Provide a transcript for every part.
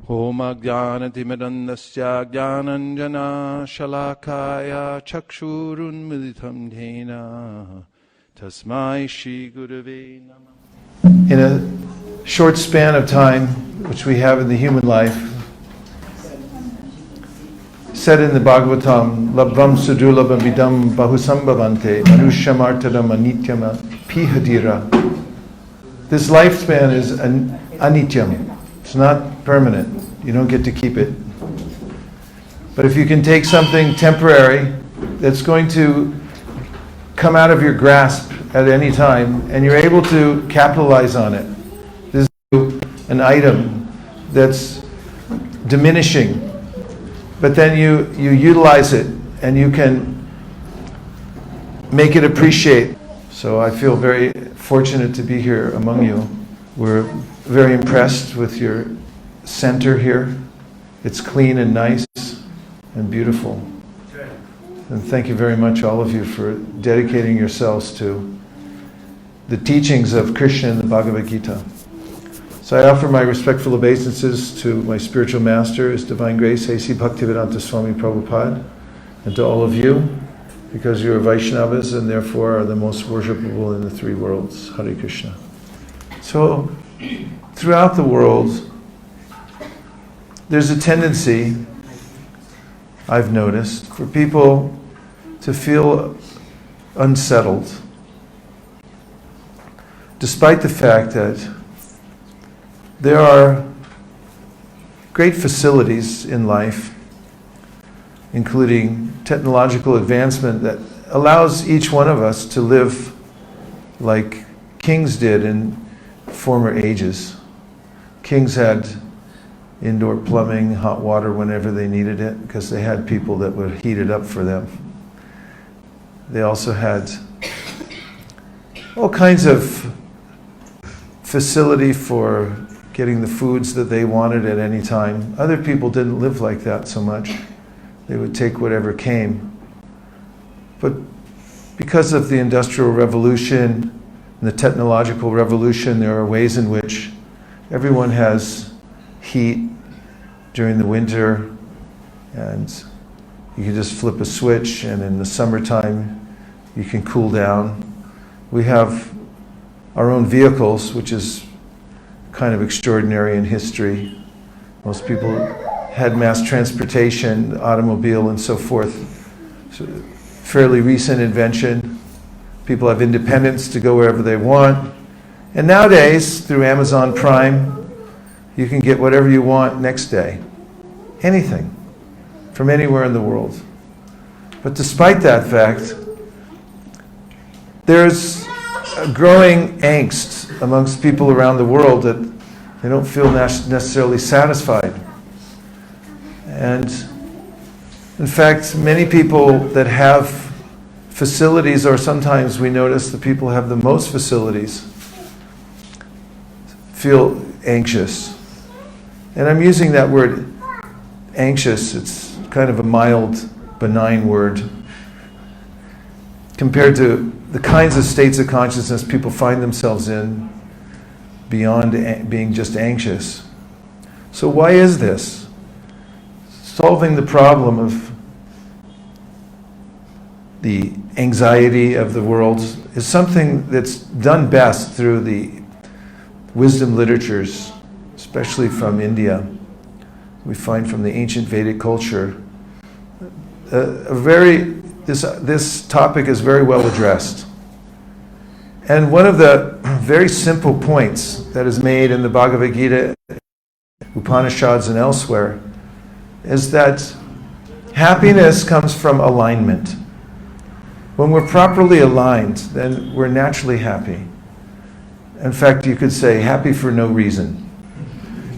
Om Ajnanatimidandasya Jnananjana Shalakaya Chakshurunmilitam Dhena Tasmai Shri Gurave Namah. In a short span of time, which we have in the human life, said in the Bhagavatam, Labvam Sudulabam Vidam Bahusambhavante Manushamartadam Anityama Pihadira. This lifespan is anityam. It's not permanent. You don't get to keep it. But if you can take something temporary that's going to come out of your grasp at any time, and you're able to capitalize on it, this is an item that's diminishing, but then you utilize it and you can make it appreciate. So I feel very fortunate to be here among you. We're very impressed with your center here. It's clean and nice and beautiful. And thank you very much, all of you, for dedicating yourselves to the teachings of Krishna in the Bhagavad Gita. So I offer my respectful obeisances to my spiritual master, His Divine Grace, A.C. Bhaktivedanta Swami Prabhupada, and to all of you, because you are Vaishnavas and therefore are the most worshipable in the three worlds. Hare Krishna. So, throughout the world, there's a tendency, I've noticed, for people to feel unsettled, despite the fact that there are great facilities in life, including technological advancement that allows each one of us to live like kings did in former ages. Kings had indoor plumbing, hot water whenever they needed it, because they had people that would heat it up for them. They also had all kinds of facility for getting the foods that they wanted at any time. Other people didn't live like that so much. They would take whatever came. But because of the Industrial Revolution and the technological revolution, there are ways in which everyone has heat during the winter, and you can just flip a switch, and in the summertime you can cool down. We have our own vehicles, which is kind of extraordinary in history. Most people had mass transportation, the automobile and so forth. So, fairly recent invention. People have independence to go wherever they want. And nowadays, through Amazon Prime, you can get whatever you want next day. Anything. From anywhere in the world. But despite that fact, there's a growing angst amongst people around the world that they don't feel necessarily satisfied. And in fact, many people that have facilities, or sometimes we notice the people who have the most facilities, feel anxious. And I'm using that word anxious, it's kind of a mild, benign word, compared to the kinds of states of consciousness people find themselves in beyond being just anxious. So why is this? Solving the problem of the anxiety of the world is something that's done best through the wisdom literatures, especially from India. We find from the ancient Vedic culture, this topic is very well addressed. And one of the very simple points that is made in the Bhagavad Gita, Upanishads and elsewhere, is that happiness comes from alignment. When we're properly aligned, then we're naturally happy. In fact, you could say happy for no reason.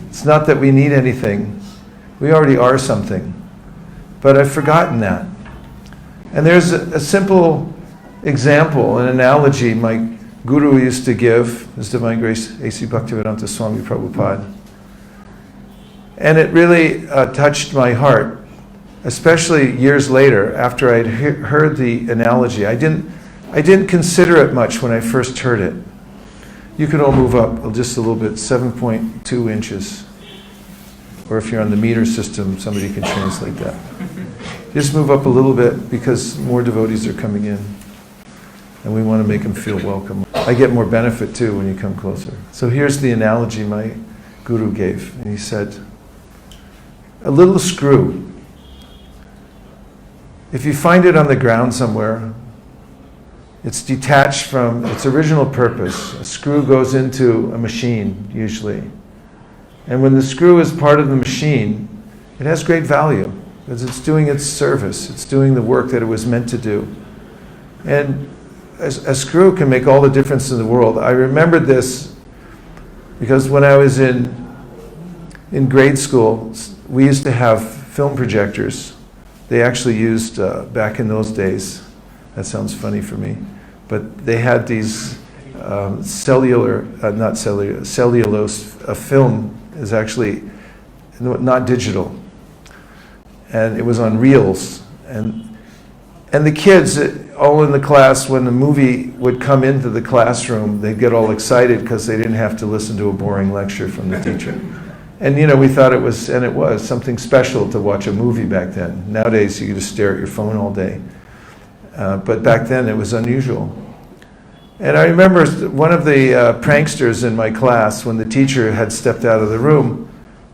It's not that we need anything. We already are something. But I've forgotten that. And there's a simple example, an analogy my Guru used to give, His Divine Grace, A.C. Bhaktivedanta Swami Prabhupada. And it really touched my heart, especially years later after I'd heard the analogy. I didn't consider it much when I first heard it. You can all move up just a little bit, 7.2 inches. Or if you're on the meter system, somebody can translate that. Just move up a little bit because more devotees are coming in. And we want to make them feel welcome. I get more benefit too when you come closer. So here's the analogy my guru gave. And he said, a little screw. If you find it on the ground somewhere, it's detached from its original purpose. A screw goes into a machine, usually. And when the screw is part of the machine, it has great value because it's doing its service. It's doing the work that it was meant to do. And a screw can make all the difference in the world. I remembered this because when I was in grade school, we used to have film projectors. They actually used, back in those days, that sounds funny for me, but they had these cellulose, a film is actually not digital. And it was on reels. And the kids, all in the class, when the movie would come into the classroom, they'd get all excited because they didn't have to listen to a boring lecture from the teacher. And we thought it was, and it was, something special to watch a movie back then. Nowadays, you just stare at your phone all day. But back then, it was unusual. And I remember one of the pranksters in my class, when the teacher had stepped out of the room,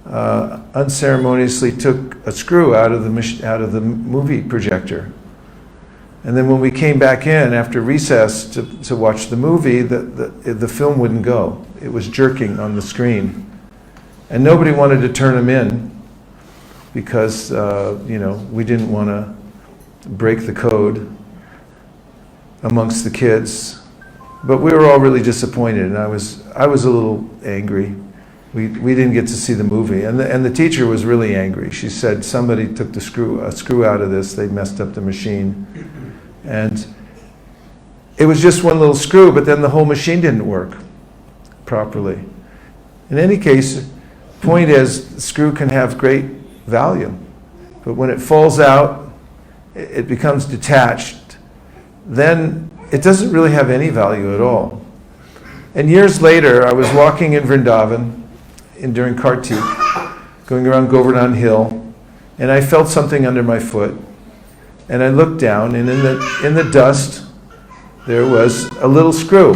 unceremoniously took a screw out of the movie projector. And then when we came back in after recess to watch the movie, the film wouldn't go. It was jerking on the screen. And nobody wanted to turn him in because, we didn't want to break the code amongst the kids. But we were all really disappointed, and I was a little angry. We didn't get to see the movie, and the teacher was really angry. She said somebody took a screw out of this. They messed up the machine, and it was just one little screw. But then the whole machine didn't work properly. In any case, point is, the screw can have great value, but when it falls out, it becomes detached. Then it doesn't really have any value at all. And years later, I was walking in Vrindavan during Kartik, going around Govardhan Hill, and I felt something under my foot. And I looked down, and in the dust, there was a little screw.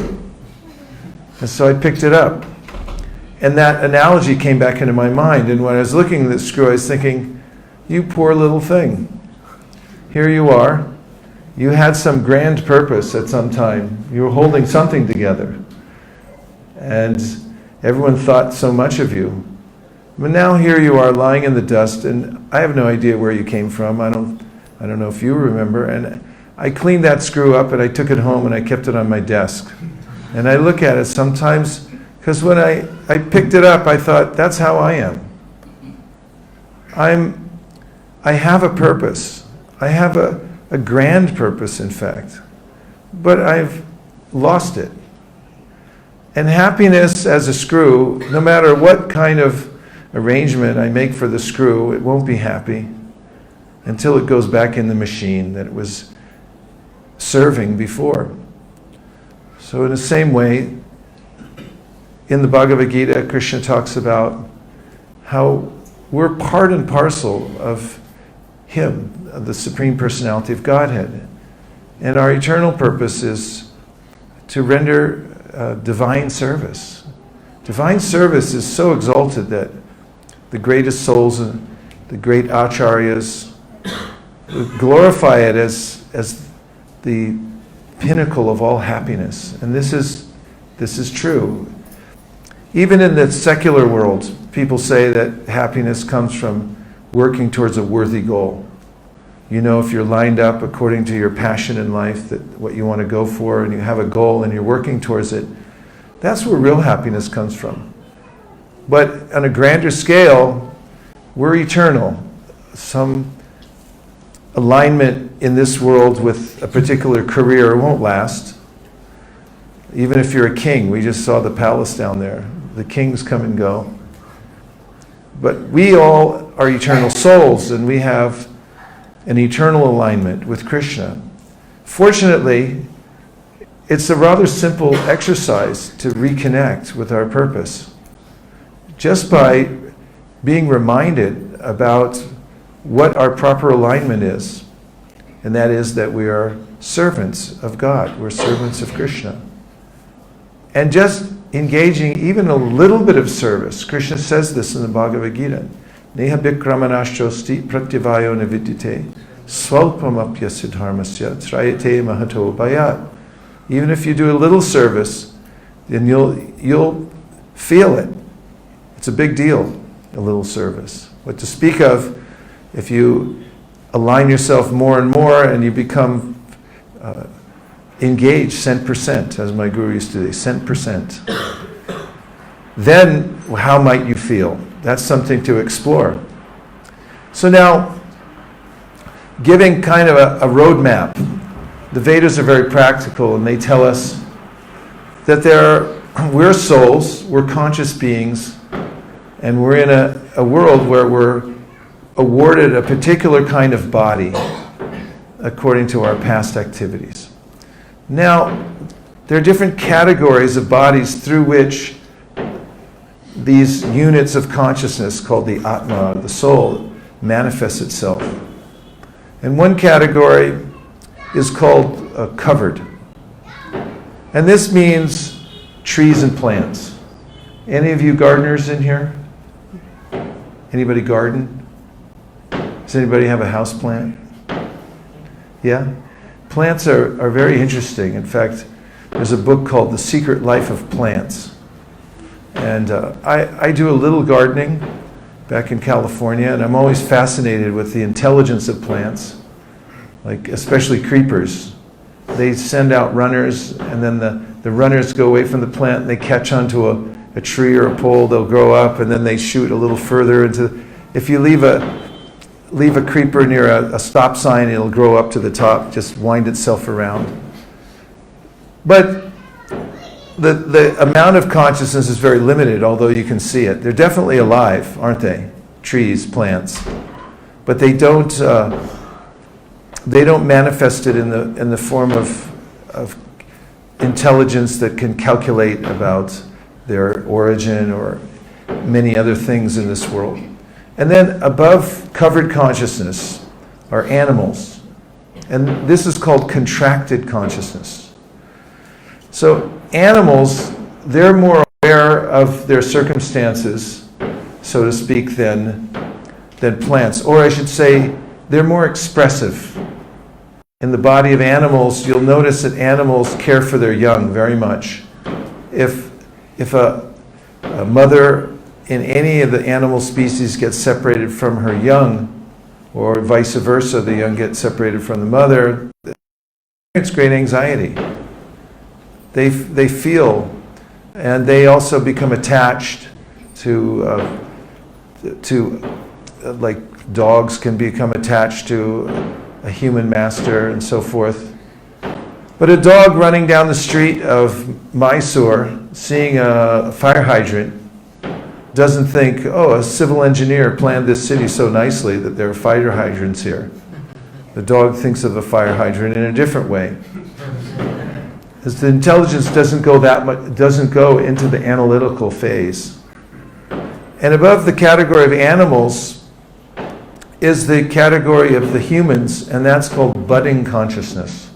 And so I picked it up. And that analogy came back into my mind. And when I was looking at the screw, I was thinking, you poor little thing. Here you are. You had some grand purpose at some time. You were holding something together. And everyone thought so much of you. But now here you are lying in the dust, and I have no idea where you came from. I don't know if you remember. And I cleaned that screw up, and I took it home, and I kept it on my desk. And I look at it sometimes, because when I picked it up, I thought, that's how I am. I have a purpose. I have a grand purpose, in fact. But I've lost it. And happiness as a screw, no matter what kind of arrangement I make for the screw, it won't be happy until it goes back in the machine that it was serving before. So in the same way, in the Bhagavad Gita, Krishna talks about how we're part and parcel of Him, the Supreme Personality of Godhead. And our eternal purpose is to render divine service. Divine service is so exalted that the greatest souls and the great acharyas glorify it as the pinnacle of all happiness. And this is true. Even in the secular world, people say that happiness comes from working towards a worthy goal. If you're lined up according to your passion in life, that what you want to go for, and you have a goal and you're working towards it, that's where real happiness comes from. But on a grander scale, we're eternal. Some alignment in this world with a particular career won't last. Even if you're a king, we just saw the palace down there. The kings come and go. But we all are eternal souls, and we have an eternal alignment with Krishna. Fortunately, it's a rather simple exercise to reconnect with our purpose. Just by being reminded about what our proper alignment is. And that is that we are servants of God. We're servants of Krishna. And just engaging even a little bit of service. Krishna says this in the Bhagavad Gita. Neha bikramanashchosti pratyavayo navidyate swalpamapya siddharmasya trayate mahato bayat. Even if you do a little service, then you'll feel it. It's a big deal, a little service. What to speak of if you align yourself more and more and you become engaged, cent percent, as my guru used to say, cent percent. Then how might you feel? That's something to explore. So now, giving kind of a roadmap. The Vedas are very practical, and they tell us that we're souls, we're conscious beings, and we're in a world where we're awarded a particular kind of body according to our past activities. Now, there are different categories of bodies through which these units of consciousness called the Atma, the soul, manifests itself. And one category is called covered. And this means trees and plants. Any of you gardeners in here? Anybody garden? Does anybody have a house plant? Yeah? Plants are very interesting. In fact, there's a book called The Secret Life of Plants. And I do a little gardening back in California, and I'm always fascinated with the intelligence of plants, like especially creepers. They send out runners, and then the runners go away from the plant, and they catch onto a tree or a pole, they'll grow up, and then they shoot a little further into... If you leave a creeper near a stop sign, it'll grow up to the top, just wind itself around. But the amount of consciousness is very limited, although you can see it. They're definitely alive, aren't they? Trees, plants. But they don't manifest it in the form of intelligence that can calculate about their origin or many other things in this world. And then above covered consciousness are animals. And this is called contracted consciousness. So animals, they're more aware of their circumstances, so to speak, than plants. Or I should say, they're more expressive. In the body of animals, you'll notice that animals care for their young very much. If a mother in any of the animal species gets separated from her young, or vice versa, the young get separated from the mother, it's great anxiety. They feel, and they also become attached to like dogs can become attached to a human master and so forth. But a dog running down the street of Mysore, seeing a fire hydrant, doesn't think, oh, a civil engineer planned this city so nicely that there are fire hydrants here. The dog thinks of a fire hydrant in a different way. Because the intelligence doesn't go into the analytical phase. And above the category of animals is the category of the humans, and that's called budding consciousness.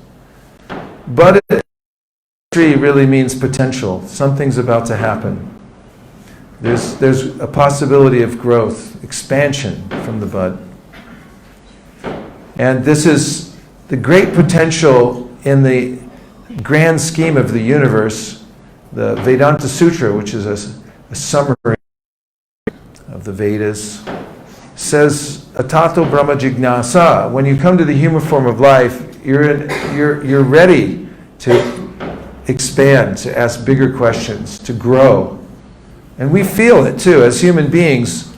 Budded tree really means potential. Something's about to happen. There's a possibility of growth, expansion from the bud. And this is the great potential in the grand scheme of the universe. The Vedanta Sutra, which is a summary of the Vedas, says, Atato Brahma Jignasa. When you come to the human form of life, you're ready to expand, to ask bigger questions, to grow. And we feel it too, as human beings.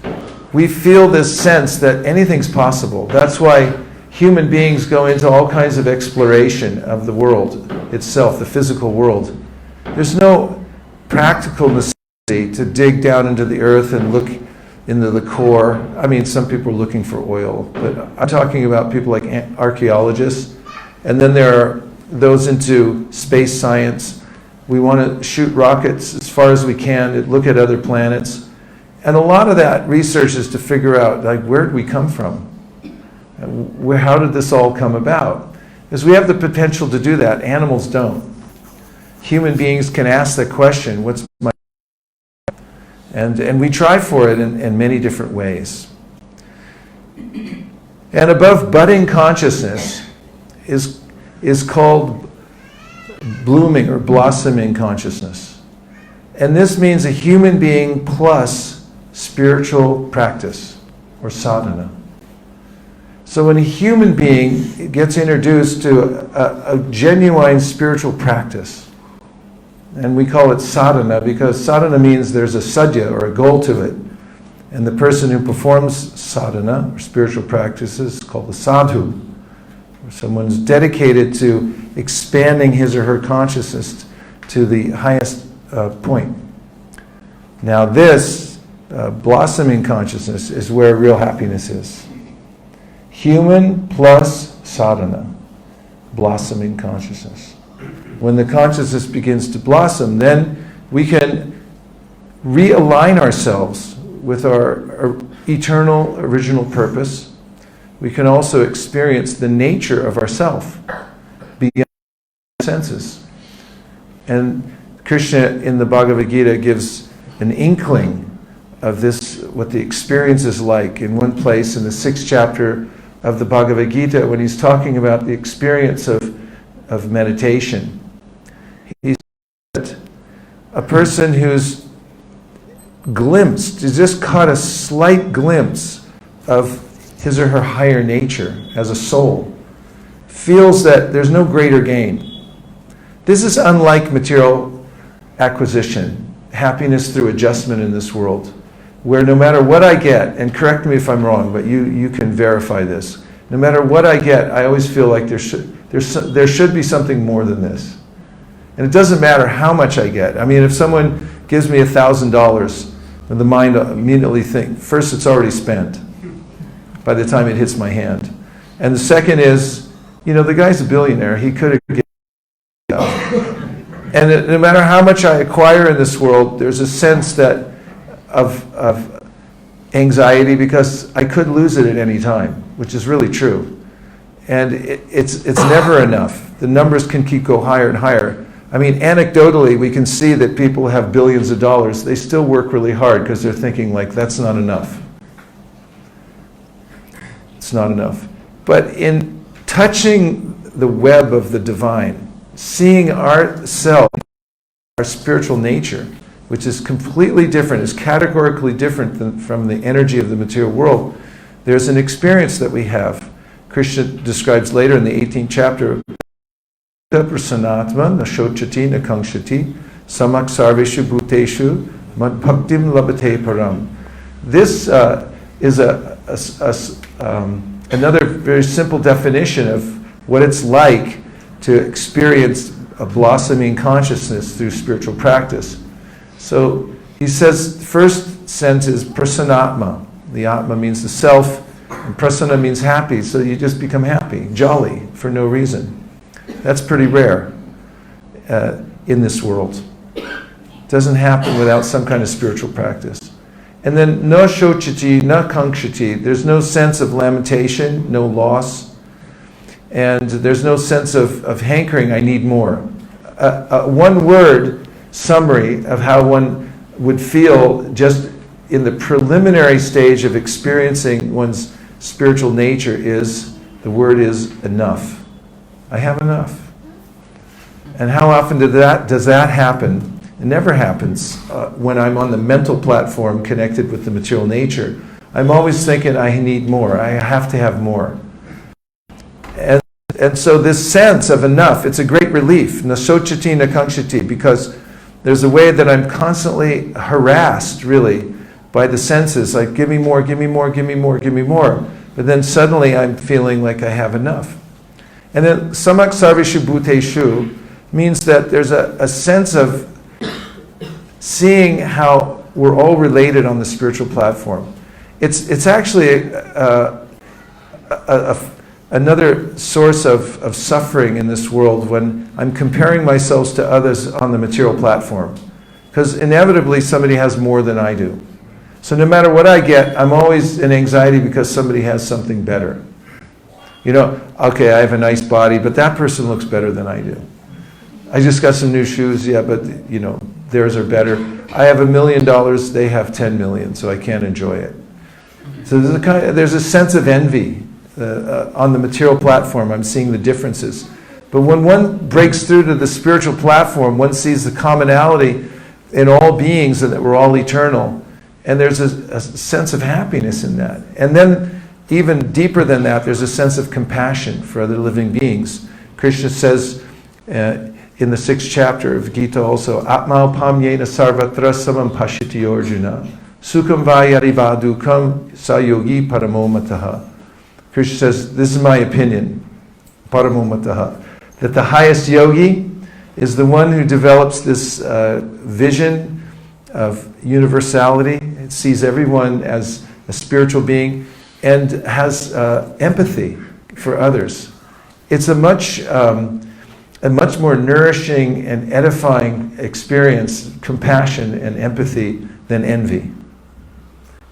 We feel this sense that anything's possible. That's why human beings go into all kinds of exploration of the world itself, the physical world. There's no practical necessity to dig down into the earth and look into the core. I mean, some people are looking for oil, but I'm talking about people like archaeologists. And then there are those into space science. We want to shoot rockets as far as we can, look at other planets. And a lot of that research is to figure out, like, where did we come from? How did this all come about? Because we have the potential to do that. Animals don't. Human beings can ask that question, what's my... And we try for it in many different ways. And above budding consciousness is called blooming or blossoming consciousness. And this means a human being plus spiritual practice or sadhana. So when a human being gets introduced to a genuine spiritual practice, and we call it sadhana because sadhana means there's a sadhya or a goal to it. And the person who performs sadhana or spiritual practices is called a sadhu. Someone's dedicated to expanding his or her consciousness to the highest point. Now this blossoming consciousness is where real happiness is. Human plus sadhana, blossoming consciousness. When the consciousness begins to blossom, then we can realign ourselves with our eternal original purpose. We can also experience the nature of ourself beyond the senses. And Krishna in the Bhagavad Gita gives an inkling of this, what the experience is like in one place in the 6th chapter of the Bhagavad Gita when he's talking about the experience of meditation. He said a person who's just caught a slight glimpse of his or her higher nature as a soul, feels that there's no greater gain. This is unlike material acquisition, happiness through adjustment in this world, where no matter what I get, and correct me if I'm wrong, but you can verify this, no matter what I get, I always feel like there should be something more than this. And it doesn't matter how much I get. I mean, if someone gives me $1,000, the mind immediately thinks, first it's already spent by the time it hits my hand. And the second is, the guy's a billionaire. He could have given And no matter how much I acquire in this world, there's a sense of anxiety because I could lose it at any time, which is really true. And it's never enough. The numbers can keep going higher and higher. I mean, anecdotally, we can see that people have billions of dollars. They still work really hard because they're thinking, like, that's not enough. It's not enough. But in touching the web of the divine, seeing ourselves, our spiritual nature, which is completely different, is categorically different from the energy of the material world, there's an experience that we have. Krishna describes later in the 18th chapter, prasanatma nashochati nakangshati samak sarveshu bhuteshu madbhaktim labate param. This is another very simple definition of what it's like to experience a blossoming consciousness through spiritual practice. So he says the first sense is prasanatma. The atma means the self, and prasana means happy, so you just become happy, jolly, for no reason. That's pretty rare in this world. It doesn't happen without some kind of spiritual practice. And then na shochati, na kankshati. There's no sense of lamentation, no loss. And there's no sense of hankering, I need more. One word summary of how one would feel just in the preliminary stage of experiencing one's spiritual nature is, the word is enough. I have enough. And how often does that happen? It never happens when I'm on the mental platform connected with the material nature. I'm always thinking I need more. I have to have more. And so this sense of enough, it's a great relief. Nasochati nakangshati, because there's a way that I'm constantly harassed, really, by the senses, like give me more, give me more, give me more, give me more. But then suddenly I'm feeling like I have enough. And then samak sarveshu bhuteshu means that there's a sense of seeing how we're all related on the spiritual platform. It's actually another source of suffering in this world when I'm comparing myself to others on the material platform. Because inevitably somebody has more than I do. So no matter what I get, I'm always in anxiety because somebody has something better. You know, okay, I have a nice body, but that person looks better than I do. I just got some new shoes, yeah, but you know, theirs are better. I have $1 million, they have 10 million, so I can't enjoy it. So there's a sense of envy on the material platform. I'm seeing the differences. But when one breaks through to the spiritual platform, one sees the commonality in all beings and that we're all eternal. And there's a sense of happiness in that. And then, even deeper than that, there's a sense of compassion for other living beings. Krishna says in the 6th chapter of Gita also, Atma pamyena sarvatra samam pashyati Arjuna, sukham vayariva dukam sa yogi paramo mataha. Krishna says, this is my opinion, paramo mataha, that the highest yogi is the one who develops this vision of universality. It sees everyone as a spiritual being and has empathy for others. It's a much more nourishing and edifying experience, compassion and empathy, than envy.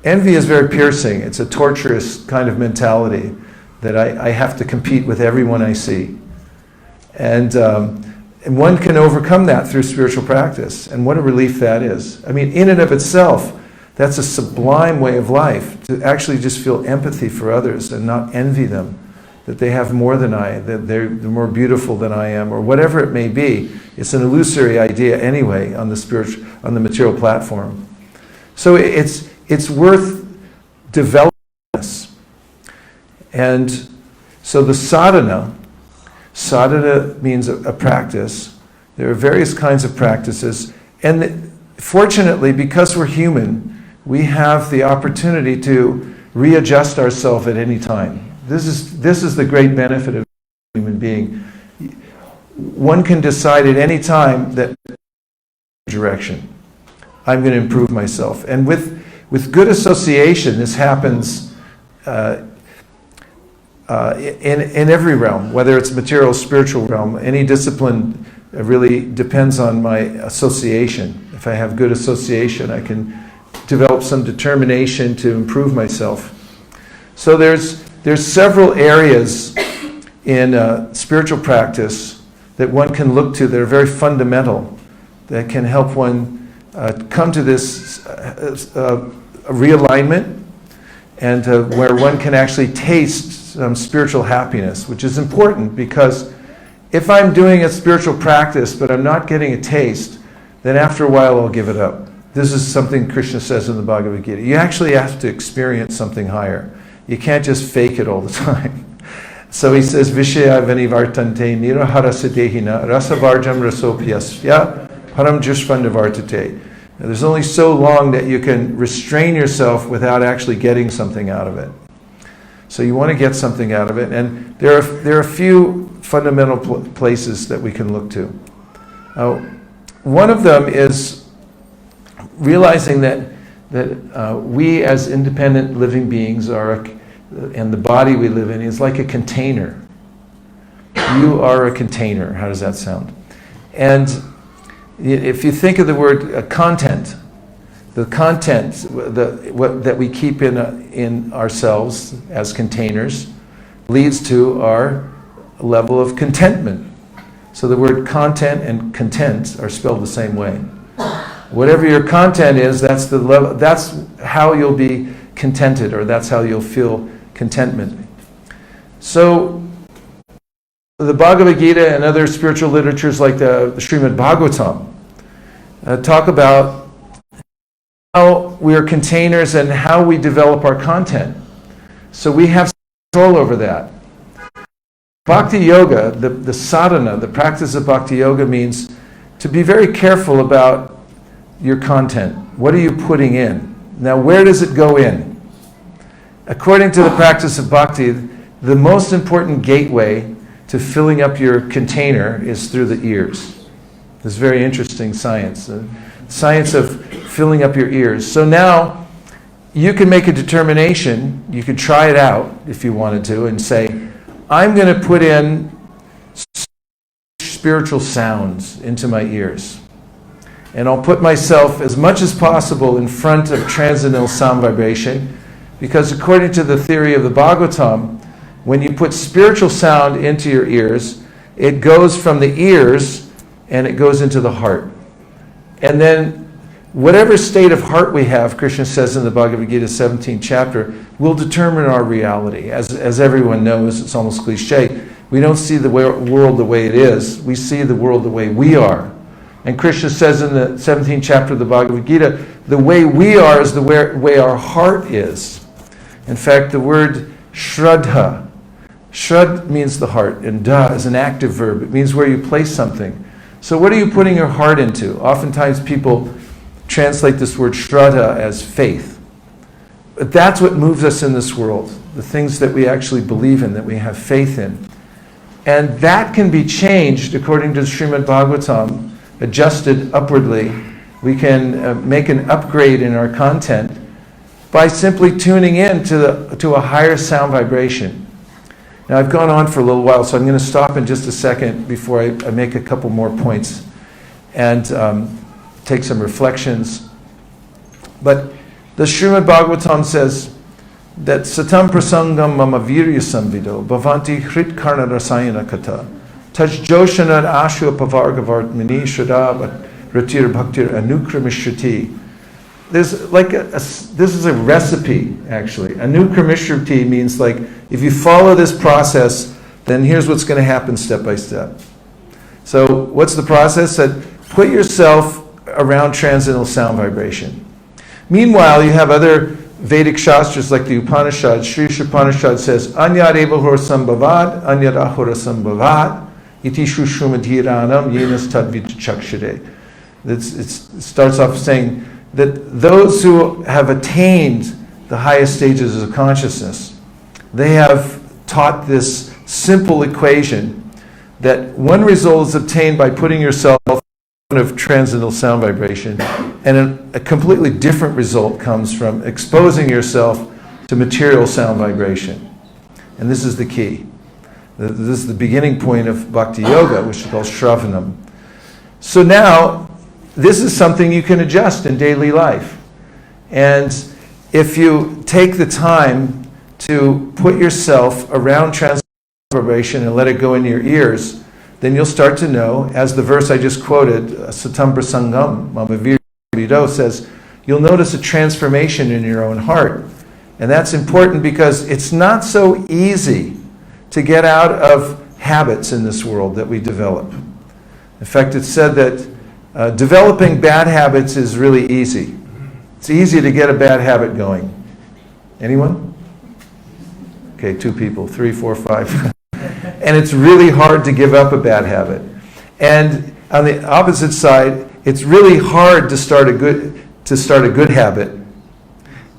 Envy is very piercing. It's a torturous kind of mentality that I have to compete with everyone I see. And one can overcome that through spiritual practice. And what a relief that is. I mean, in and of itself, that's a sublime way of life, to actually just feel empathy for others and not envy them, that they have more than I, that they're more beautiful than I am, or whatever it may be. It's an illusory idea anyway on the material platform. So it's worth developing this. And so the sadhana means a practice. There are various kinds of practices. And fortunately, because we're human, we have the opportunity to readjust ourselves at any time. This is the great benefit of a human being. One can decide at any time that direction. I'm going to improve myself. And with good association, this happens in every realm, whether it's material, spiritual realm. Any discipline really depends on my association. If I have good association, I can develop some determination to improve myself. So there's several areas in spiritual practice that one can look to that are very fundamental, that can help one come to this realignment, and where one can actually taste some spiritual happiness, which is important, because if I'm doing a spiritual practice but I'm not getting a taste, then after a while I'll give it up. This is something Krishna says in the Bhagavad Gita. You actually have to experience something higher. You can't just fake it all the time. So he says, Vishaya vanivartante nirahara sidehina rasavarjam rasopyasya param jushvandavartate. There's only so long that you can restrain yourself without actually getting something out of it. So you want to get something out of it. And there are a few fundamental places that we can look to. One of them is realizing that we as independent living beings are, and the body we live in is like a container. You are a container. How does that sound? And if you think of the word content, the content that we keep in ourselves as containers leads to our level of contentment. So the word content and content are spelled the same way. Whatever your content is, that's the level. That's how you'll be contented, or that's how you'll feel contentment. So the Bhagavad Gita and other spiritual literatures like the Srimad Bhagavatam talk about how we are containers and how we develop our content. So we have control over that. Bhakti Yoga, the sadhana, the practice of Bhakti Yoga, means to be very careful about your content. What are you putting in? Now, where does it go in? According to the practice of Bhakti, the most important gateway to filling up your container is through the ears. This is very interesting science. The science of filling up your ears. So now, you can make a determination, you could try it out if you wanted to, and say, I'm going to put in spiritual sounds into my ears. And I'll put myself as much as possible in front of transcendental sound vibration, because according to the theory of the Bhagavatam, when you put spiritual sound into your ears, it goes from the ears and it goes into the heart. And then whatever state of heart we have, Krishna says in the Bhagavad Gita 17th chapter, will determine our reality. As everyone knows, it's almost cliche. We don't see the world the way it is. We see the world the way we are. And Krishna says in the 17th chapter of the Bhagavad Gita, the way we are is the way our heart is. In fact, the word Shraddha, Shrad means the heart, and Da is an active verb. It means where you place something. So what are you putting your heart into? Oftentimes people translate this word Shraddha as faith. But that's what moves us in this world, the things that we actually believe in, that we have faith in. And that can be changed according to the Srimad Bhagavatam, adjusted upwardly. We can make an upgrade in our content by simply tuning in to a higher sound vibration. Now, I've gone on for a little while, so I'm going to stop in just a second before I make a couple more points and take some reflections. But the Srimad Bhagavatam says that Satam Prasangam Mama Virya Samvido Bhavanti Hrit Karna Rasayana Katha Taj Joshanad Ashwa Pavargavart Mini Shradha Ratir Bhaktir Anukramishruti. There's like this is a recipe, actually. Anukramishruti means like, if you follow this process, then here's what's going to happen step by step. So what's the process? That put yourself around transcendental sound vibration. Meanwhile, you have other Vedic Shastras like the Upanishads. Sri Upanishad says, Anyad evahor sambhavad, anyad ahora sambhavad, iti shushumadhiranam yenas tadvita chakshire. It starts off saying that those who have attained the highest stages of consciousness, they have taught this simple equation that one result is obtained by putting yourself of transcendental sound vibration, and a completely different result comes from exposing yourself to material sound vibration. And this is the key. This is the beginning point of Bhakti Yoga, which is called Shravanam. So now, this is something you can adjust in daily life. And if you take the time to put yourself around transcendental vibration and let it go in your ears, then you'll start to know, as the verse I just quoted, Satam Prasangam, Mama Virya says, you'll notice a transformation in your own heart. And that's important because it's not so easy to get out of habits in this world that we develop. In fact, it's said that developing bad habits is really easy. It's easy to get a bad habit going. Anyone? Okay, 2 people, 3, 4, 5. And it's really hard to give up a bad habit. And on the opposite side, it's really hard to start a good habit.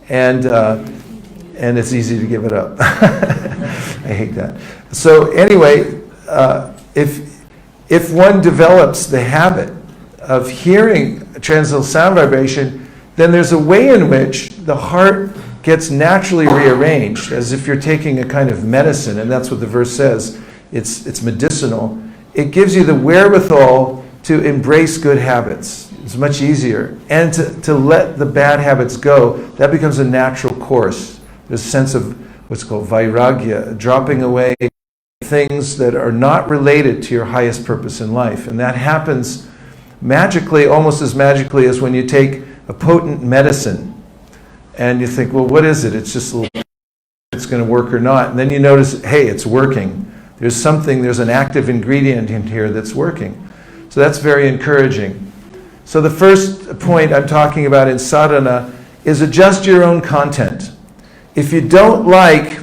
And it's easy to give it up. I hate that. So anyway, if one develops the habit of hearing transcendental sound vibration, then there's a way in which the heart gets naturally rearranged, as if you're taking a kind of medicine, and that's what the verse says. It's medicinal. It gives you the wherewithal to embrace good habits. It's much easier. And to let the bad habits go, that becomes a natural course. There's a sense of what's called vairagya, dropping away things that are not related to your highest purpose in life. And that happens magically, almost as magically as when you take a potent medicine and you think, well, what is it? It's just a little, it's going to work or not. And then you notice, hey, it's working. There's an active ingredient in here that's working. So that's very encouraging. So the first point I'm talking about in sadhana is adjust your own content. If you don't like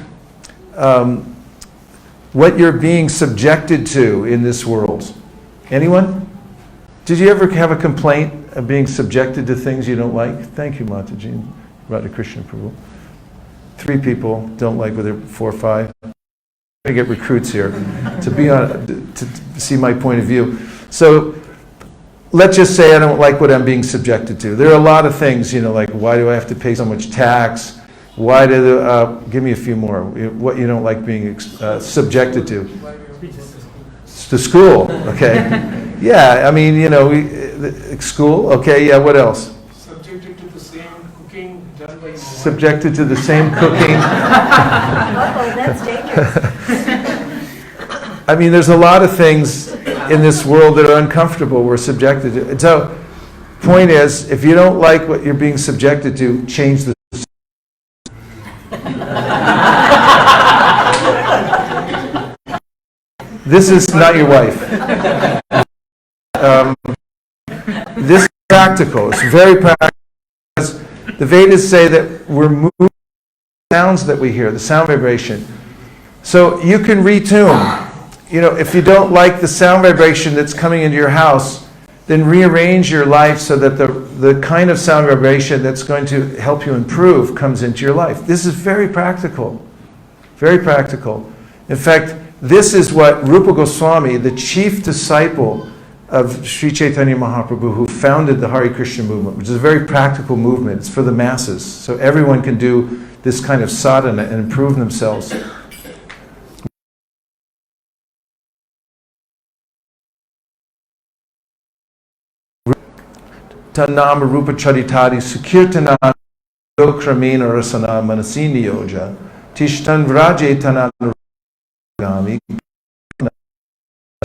what you're being subjected to in this world, anyone? Did you ever have a complaint of being subjected to things you don't like? Thank you, Mataji, Radha Krishna Prabhu. 3 people don't like, whether 4 or 5. I get recruits here to see my point of view. So let's just say I don't like what I'm being subjected to. There are a lot of things, like why do I have to pay so much tax? Why give me a few more. What you don't like being subjected to? To school, okay. Yeah, I mean, school, okay, yeah, what else? Subjected to the same cooking done by Subjected to the same cooking. Oh, that's dangerous. I mean, there's a lot of things in this world that are uncomfortable we're subjected to. And so, point is, if you don't like what you're being subjected to, change the. This is not your wife. This is practical. It's very practical. The Vedas say that we're moving the sounds that we hear, the sound vibration. So you can retune. If you don't like the sound vibration that's coming into your house, then rearrange your life so that the kind of sound vibration that's going to help you improve comes into your life. This is very practical. Very practical. In fact, this is what Rupa Goswami, the chief disciple of Sri Chaitanya Mahaprabhu, who founded the Hare Krishna movement, which is a very practical movement. It's for the masses. So everyone can do this kind of sadhana and improve themselves. Tanama Rupa Charitari Sukirtana Kramena Rasana Manasini Yoja Tishtan Vraje Tanagami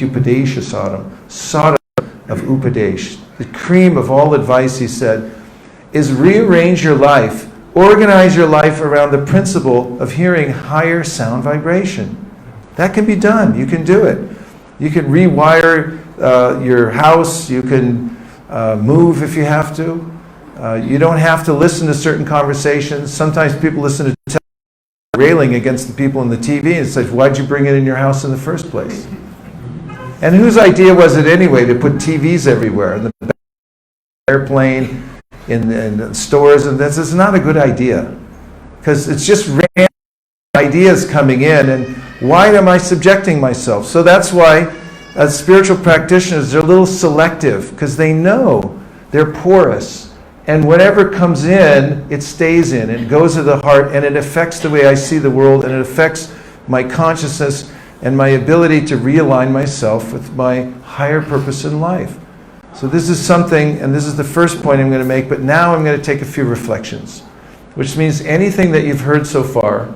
Upadesha Saram of Upadesh. The cream of all advice, he said, is rearrange your life, organize your life around the principle of hearing higher sound vibration. That can be done. You can do it. You can rewire your house. You can move if you have to. You don't have to listen to certain conversations. Sometimes people listen to railing against the people in the TV, and it's like, why'd you bring it in your house in the first place? And whose idea was it anyway to put TVs everywhere? In the airplane, in stores, and this is not a good idea. Because it's just random ideas coming in, and why am I subjecting myself? So that's why as spiritual practitioners, they're a little selective, because they know they're porous. And whatever comes in, it stays in. It goes to the heart, and it affects the way I see the world, and it affects my consciousness and my ability to realign myself with my higher purpose in life. So this is something, and this is the first point I'm going to make, but now I'm going to take a few reflections, which means anything that you've heard so far,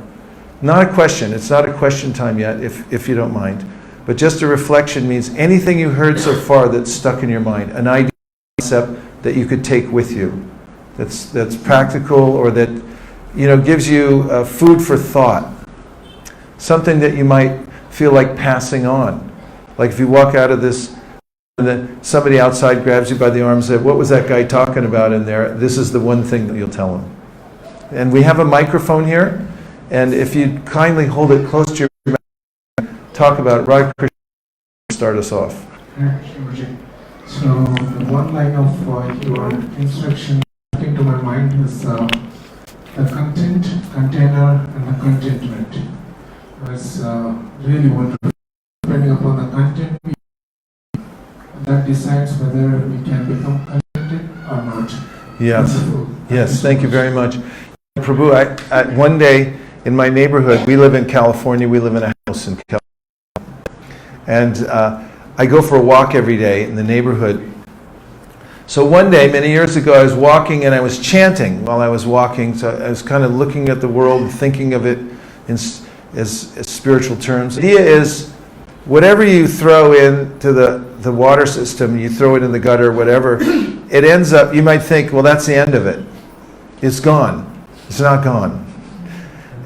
not a question, it's not a question time yet, if you don't mind, but just a reflection means anything you heard so far that's stuck in your mind, an idea, concept that you could take with you, that's practical, or that gives you food for thought, something that you might feel like passing on. Like if you walk out of this, and then somebody outside grabs you by the arm and says, "What was that guy talking about in there?" This is the one thing that you'll tell him. And we have a microphone here, and if you kindly hold it close to your mouth, talk about it. Radha Krishna, start us off. So the one line of your instruction came to my mind is the content, container, and the contentment. Was really wonderful. Depending upon the content, that decides whether we can become contented or not. Yes. Yes. Thank you very much, Prabhu. One day in my neighborhood, we live in California. We live in a house in California, and I go for a walk every day in the neighborhood. So one day, many years ago, I was walking and I was chanting while I was walking. So I was kind of looking at the world and thinking of it as spiritual terms. The idea is, whatever you throw into the water system, you throw it in the gutter, whatever, it ends up, you might think, well, that's the end of it. It's gone. It's not gone.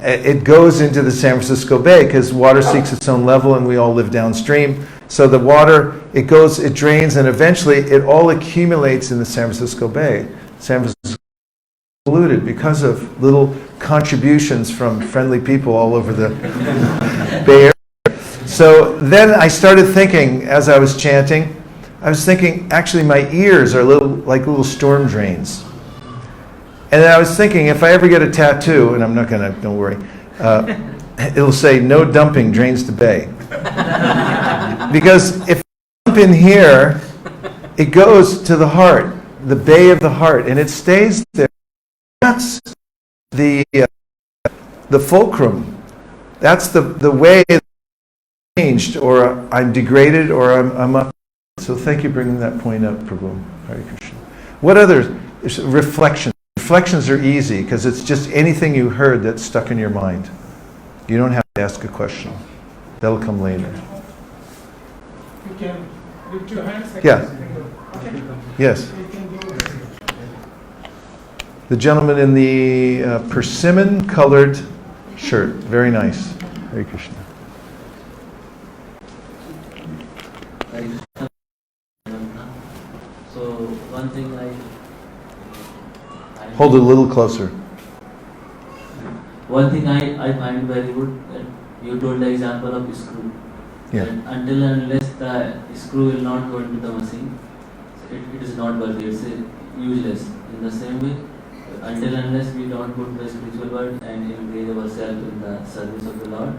It goes into the San Francisco Bay because water seeks its own level and we all live downstream. So the water, it drains, and eventually it all accumulates in the San Francisco Bay. San Francisco is polluted because of little contributions from friendly people all over the Bay Area. So then I started thinking, as I was chanting, I was thinking, actually my ears are like little storm drains. And then I was thinking, if I ever get a tattoo, and I'm not going to, don't worry, it'll say, "No dumping, drains the bay." Because if I dump in here, it goes to the heart, the bay of the heart, and it stays there. That's the fulcrum. That's the way it's changed, or I'm degraded, or I'm up. So thank you for bringing that point up, Prabhu. Hare Krishna. What other reflections? Reflections are easy because it's just anything you heard that's stuck in your mind. You don't have to ask a question. That'll come later. You can lift your hands. Yeah. Yes. The gentleman in the persimmon-colored shirt. Very nice. Hare Krishna. So one thing I Hold it a little closer. One thing I find very good that you told the example of screw. Yeah. That until and unless the screw will not go into the machine, it is not worth it. It's useless. In the same way, until and unless we don't put the spiritual word and engage ourselves in the service of the Lord,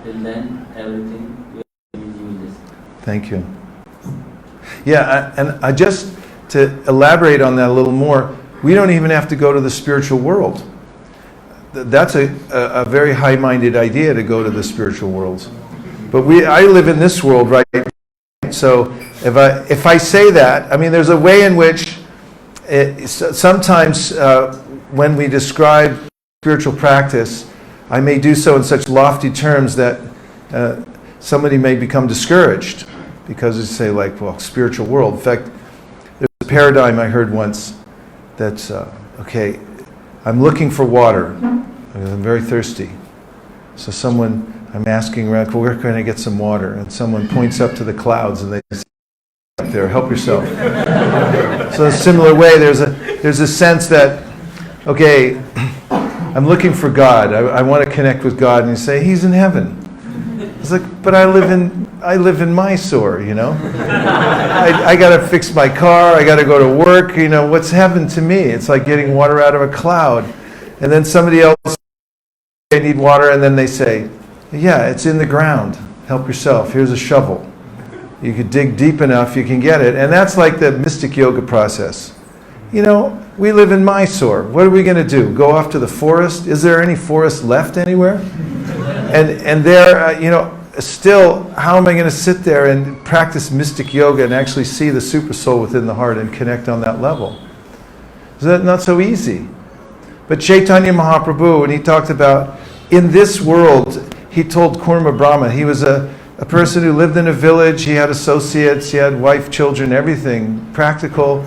till then everything will be useless. Thank you. Yeah, and I just to elaborate on that a little more, we don't even have to go to the spiritual world. That's a very high-minded idea to go to the spiritual worlds. But I live in this world, right? So if I say that, I mean, there's a way in which sometimes when we describe spiritual practice, I may do so in such lofty terms that somebody may become discouraged because they say, like, well, spiritual world. In fact, there's a paradigm I heard once that's, okay, I'm looking for water. I'm very thirsty. So I'm asking around, well, where can I get some water? And someone points up to the clouds and they say, up there, help yourself. So in a similar way, there's a sense that, okay, I'm looking for God. I want to connect with God. And you say, He's in heaven. It's like, but I live in Mysore, you know. I got to fix my car. I got to go to work. You know, what's heaven to me? It's like getting water out of a cloud. And then somebody else, they need water, and then they say, yeah, it's in the ground. Help yourself. Here's a shovel. You could dig deep enough, you can get it. And that's like the mystic yoga process. You know, we live in Mysore. What are we going to do? Go off to the forest? Is there any forest left anywhere? And there, you know, still, how am I going to sit there and practice mystic yoga and actually see the super soul within the heart and connect on that level? Is that not so easy? But Chaitanya Mahaprabhu, when he talked about, in this world, he told Kurma Brahma, he was a person who lived in a village, he had associates, he had wife, children, everything, practical.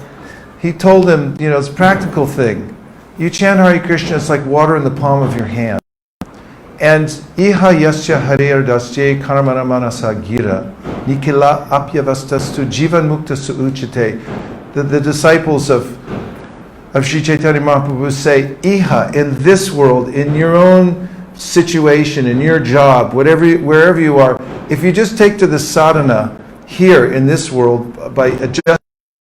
He told him, you know, it's a practical thing. You chant Hare Krishna, it's like water in the palm of your hand. And iha yasya harer dasye karmana manasa gira nikila apyavastastu jivan mukta suuchite. The disciples of Sri Chaitanya Mahaprabhu say, iha, in this world, in your own situation, in your job, wherever you are, if you just take to the sadhana here in this world by adjusting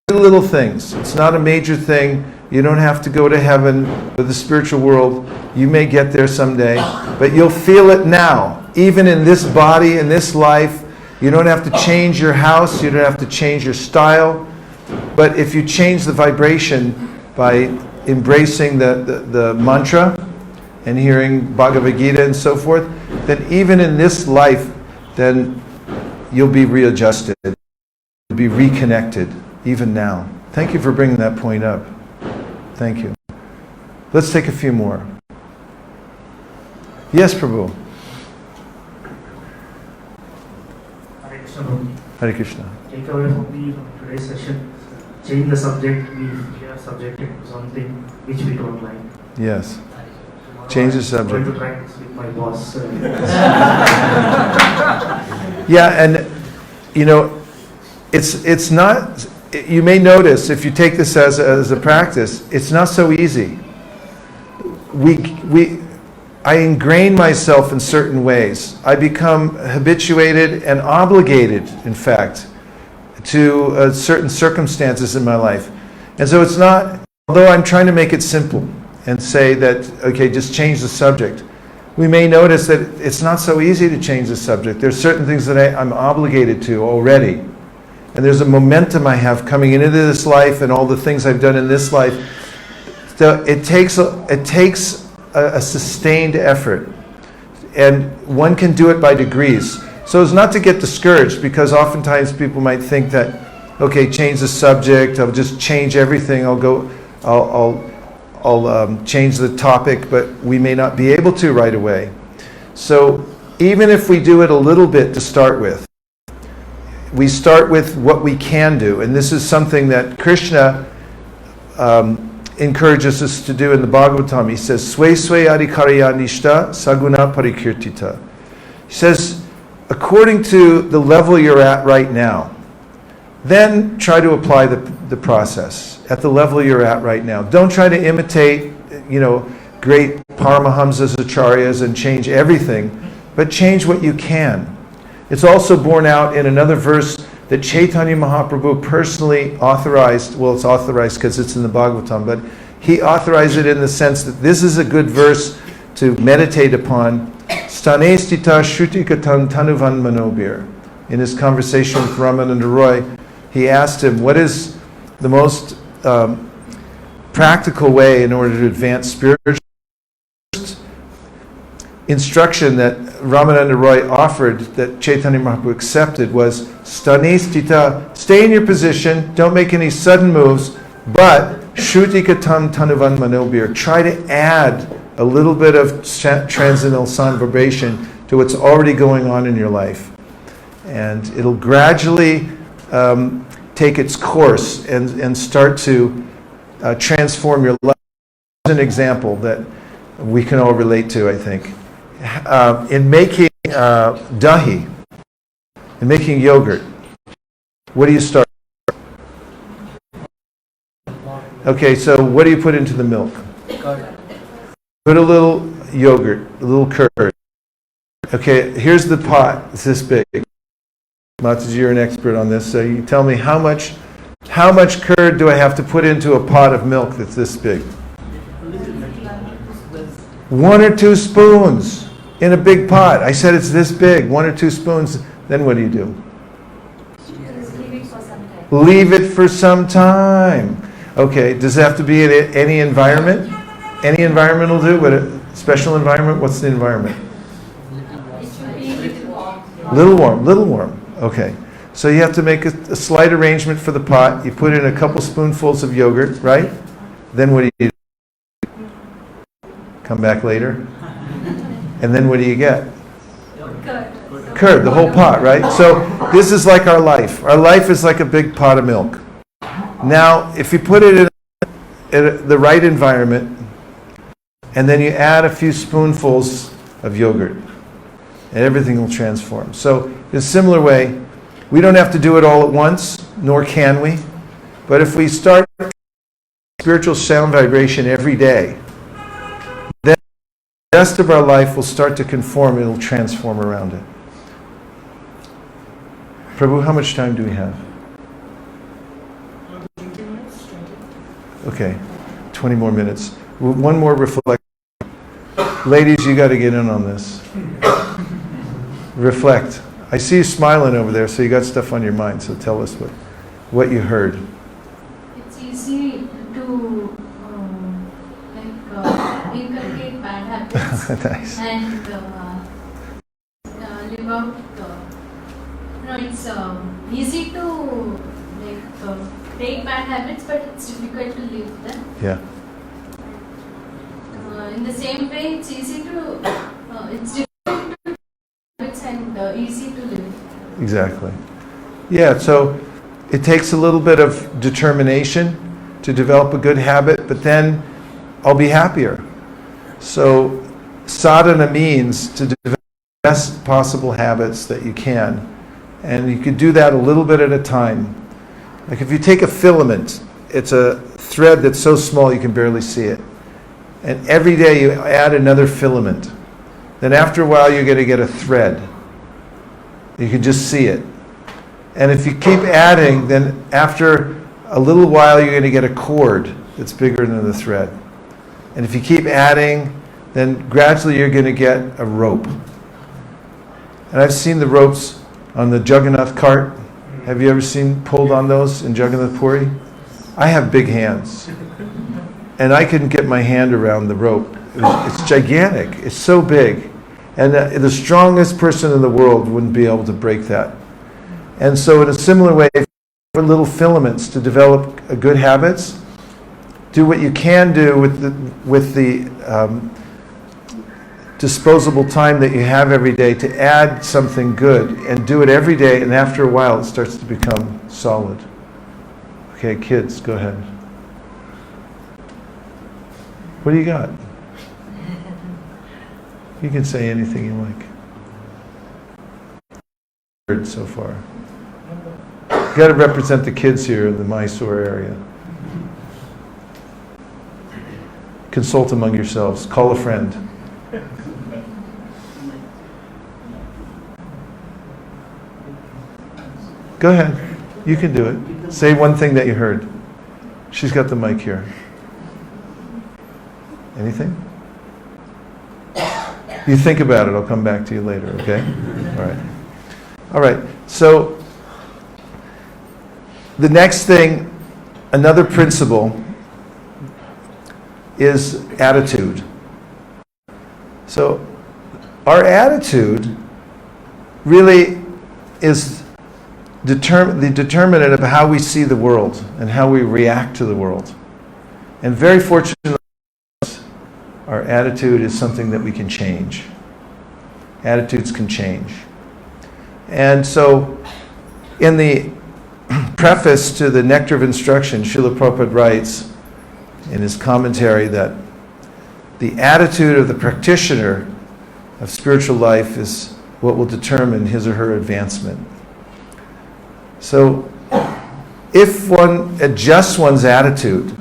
little things, it's not a major thing. You don't have to go to heaven or the spiritual world. You may get there someday, but you'll feel it now, even in this body, in this life. You don't have to change your house. You don't have to change your style. But if you change the vibration by embracing the mantra and hearing Bhagavad Gita and so forth, then even in this life, then you'll be readjusted. You'll be reconnected, even now. Thank you for bringing that point up. Thank you. Let's take a few more. Yes, Prabhu. Hare Krishna, Prabhu. Hare Krishna. Take away from today's session, change the subject. We are subjected to something which we don't like. Yes. Change the subject. I'm going to try this with my boss. Yeah, and you know, it's not. You may notice if you take this as a practice, it's not so easy. I ingrain myself in certain ways. I become habituated and obligated, in fact, to certain circumstances in my life. And so it's not, although I'm trying to make it simple and say that, okay, just change the subject, we may notice that it's not so easy to change the subject. There's certain things that I'm obligated to already. And there's a momentum I have coming into this life and all the things I've done in this life. So it takes a sustained effort. And one can do it by degrees. So as not to get discouraged, because oftentimes people might think that okay, change the subject, I'll just change everything, I'll change the topic, but we may not be able to right away. So even if we do it a little bit to start with, we start with what we can do. And this is something that Krishna encourages us to do in the Bhagavatam. He says, Swe swe adhikarya nishta saguna parikirtita. He says, according to the level you're at right now, then try to apply the process at the level you're at right now. Don't try to imitate, great Paramahamsas, Acharyas and change everything, but change what you can. It's also borne out in another verse that Chaitanya Mahaprabhu personally authorized. Well, it's authorized because it's in the Bhagavatam, but he authorized it in the sense that this is a good verse to meditate upon. Stanestita Shrutikatan Tanuvan Manobir. In his conversation with Ramananda Roy, he asked him, what is the most practical way in order to advance spiritual instruction that Ramananda Roy offered, that Chaitanya Mahaprabhu accepted, was Stanestita, stay in your position, don't make any sudden moves, but Shrutikatam Tanuvan Manobir, try to add a little bit of transcendental sound vibration to what's already going on in your life. And it'll gradually take its course and start to transform your life. An example that we can all relate to, I think. In making dahi, in making yogurt, what do you start? Okay, so what do you put into the milk? Put a little yogurt, a little curd. Okay, here's the pot. It's this big. Mataji, you're an expert on this, so you tell me how much curd do I have to put into a pot of milk that's this big? 1 or 2 spoons in a big pot. I said it's this big, 1 or 2 spoons. Then what do you do? Leave it for some time. Okay, does it have to be in any environment? Any environment will do. What a special environment? What's the environment? Little warm. Okay. So you have to make a slight arrangement for the pot. You put in a couple spoonfuls of yogurt, right? Then what do you do? Come back later. And then what do you get? Curd, the whole pot, right? So this is like our life. Our life is like a big pot of milk. Now, if you put it in the right environment, and then you add a few spoonfuls of yogurt, and everything will transform. So in a similar way, we don't have to do it all at once, nor can we. But if we start spiritual sound vibration every day, then the rest of our life will start to conform, it'll transform around it. Prabhu, how much time do we have? Okay, 20 more minutes. One more reflection. Ladies, you got to get in on this. Reflect. I see you smiling over there, so you got stuff on your mind, so tell us what you heard. It's easy to inculcate bad habits Nice. and live out. It's easy to take bad habits, but it's difficult to live them. Yeah. In the same way, it's easy to it's difficult to habits and easy to live. Exactly. Yeah, so it takes a little bit of determination to develop a good habit, but then I'll be happier. So sadhana means to develop the best possible habits that you can. And you could do that a little bit at a time. Like if you take a filament, it's a thread that's so small you can barely see it. And every day you add another filament. Then after a while you're going to get a thread. You can just see it. And if you keep adding, then after a little while you're going to get a cord that's bigger than the thread. And if you keep adding, then gradually you're going to get a rope. And I've seen the ropes on the Jagannath cart. Have you ever seen pulled on those in Jagannath Puri? I have big hands. And I couldn't get my hand around the rope. It's gigantic. It's so big. And the strongest person in the world wouldn't be able to break that. And so in a similar way, for little filaments to develop good habits. Do what you can do with the disposable time that you have every day to add something good, and do it every day, and after a while it starts to become solid. Okay, kids, go ahead. What do you got? You can say anything you like. Heard so far. You got to represent the kids here in the Mysore area. Consult among yourselves. Call a friend. Go ahead. You can do it. Say one thing that you heard. She's got the mic here. Anything? You think about it. I'll come back to you later, okay? All right. All right. So the next thing, another principle, is attitude. So our attitude really is the determinant of how we see the world and how we react to the world. And very fortunately, our attitude is something that we can change. Attitudes can change. And so in the preface to the Nectar of Instruction, Srila Prabhupada writes in his commentary that the attitude of the practitioner of spiritual life is what will determine his or her advancement. So if one adjusts one's attitude,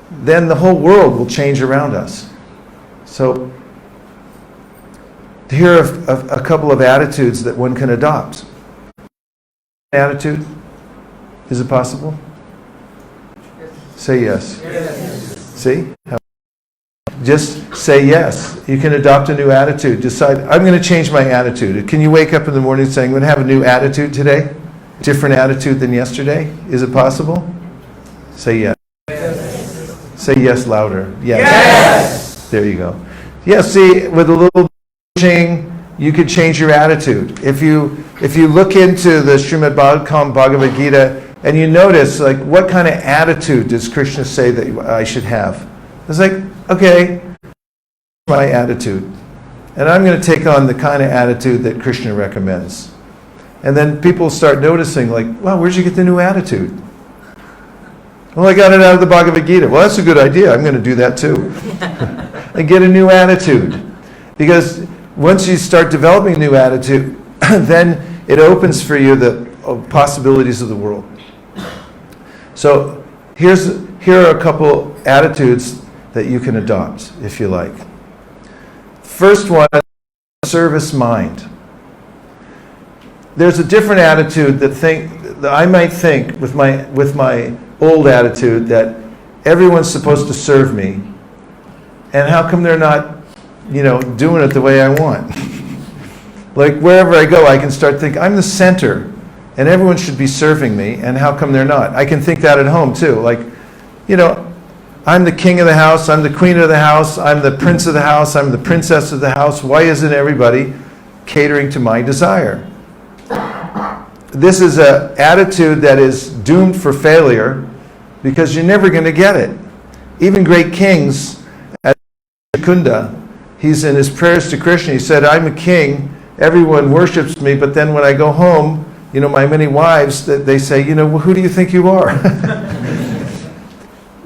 then the whole world will change around us. So here are a couple of attitudes that one can adopt. Attitude? Is it possible? Yes. Say yes. Yes. See? Just say yes. You can adopt a new attitude. Decide, I'm going to change my attitude. Can you wake up in the morning saying, I'm going to have a new attitude today? Different attitude than yesterday? Is it possible? Say yes. Yes. Say yes louder. Yes. Yes. There you go. Yeah, see, with a little changing, you could change your attitude. If you look into the Srimad Bhagavad Gita and you notice, like, what kind of attitude does Krishna say that I should have? It's like, okay, my attitude. And I'm going to take on the kind of attitude that Krishna recommends. And then people start noticing, like, wow, where'd you get the new attitude? Well, I got it out of the Bhagavad Gita. Well, that's a good idea. I'm going to do that too. And get a new attitude. Because once you start developing a new attitude, then it opens for you the possibilities of the world. So here are a couple attitudes that you can adopt, if you like. First one, service mind. There's a different attitude that I might think with my old attitude that everyone's supposed to serve me, and how come they're not, doing it the way I want? Like wherever I go, I can start thinking I'm the center, and everyone should be serving me, and how come they're not? I can think that at home too. Like, I'm the king of the house, I'm the queen of the house, I'm the prince of the house, I'm the princess of the house. Why isn't everybody catering to my desire? This is an attitude that is doomed for failure because you're never going to get it. Even great kings, as Kunda, he's in his prayers to Krishna, he said, I'm a king, everyone worships me, but then when I go home, my many wives, they say, well, who do you think you are?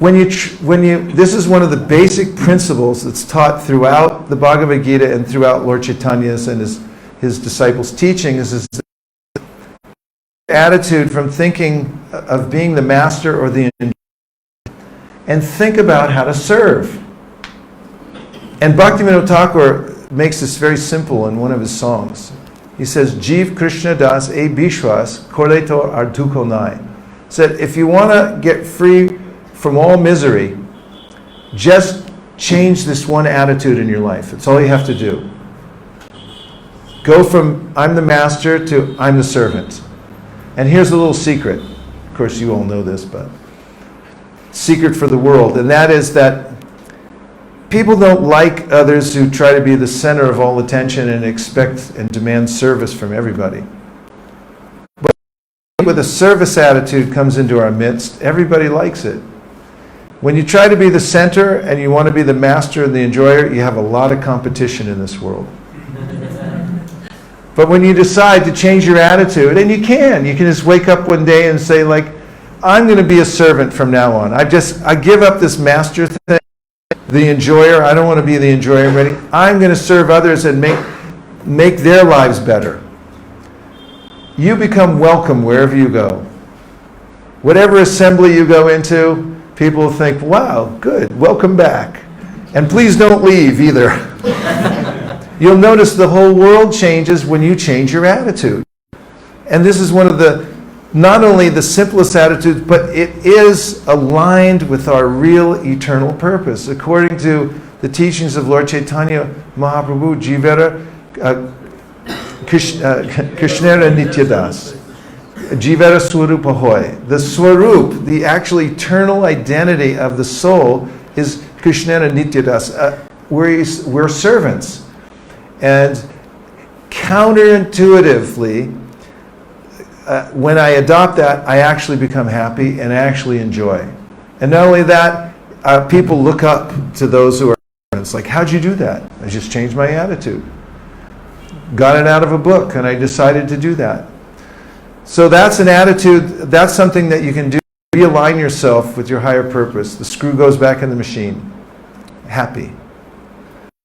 This is one of the basic principles that's taught throughout the Bhagavad Gita and throughout Lord Chaitanya's and his disciples' teaching is attitude from thinking of being the master or the and think about how to serve. And Bhaktivinoda Thakur makes this very simple in one of his songs. He says, Jeev Krishna Das e Bishwas Korleto Ardhuko Nai. Said, if you want to get free from all misery, just change this one attitude in your life. That's all you have to do. Go from I'm the master to I'm the servant. And here's a little secret. Of course, you all know this, but secret for the world. And that is that people don't like others who try to be the center of all attention and expect and demand service from everybody. But with a service attitude comes into our midst, everybody likes it. When you try to be the center and you want to be the master and the enjoyer, you have a lot of competition in this world. But when you decide to change your attitude, and you can just wake up one day and say, like, I'm going to be a servant from now on. I give up this master thing, the enjoyer. I don't want to be the enjoyer already. I'm going to serve others and make their lives better. You become welcome wherever you go. Whatever assembly you go into, people will think, wow, good, welcome back. And please don't leave either. You'll notice the whole world changes when you change your attitude. And this is one of not only the simplest attitudes, but it is aligned with our real eternal purpose. According to the teachings of Lord Chaitanya Mahaprabhu, Jivera Krishnera Nityadas, Jivera Swarupa Hoy. The Swarup, the actual eternal identity of the soul, is Krishnera Nityadas. We're servants. And counterintuitively, when I adopt that, I actually become happy and I actually enjoy. And not only that, people look up to those who are servants. Like, how'd you do that? I just changed my attitude. Got it out of a book and I decided to do that. So that's an attitude, that's something that you can do. Realign yourself with your higher purpose. The screw goes back in the machine. Happy.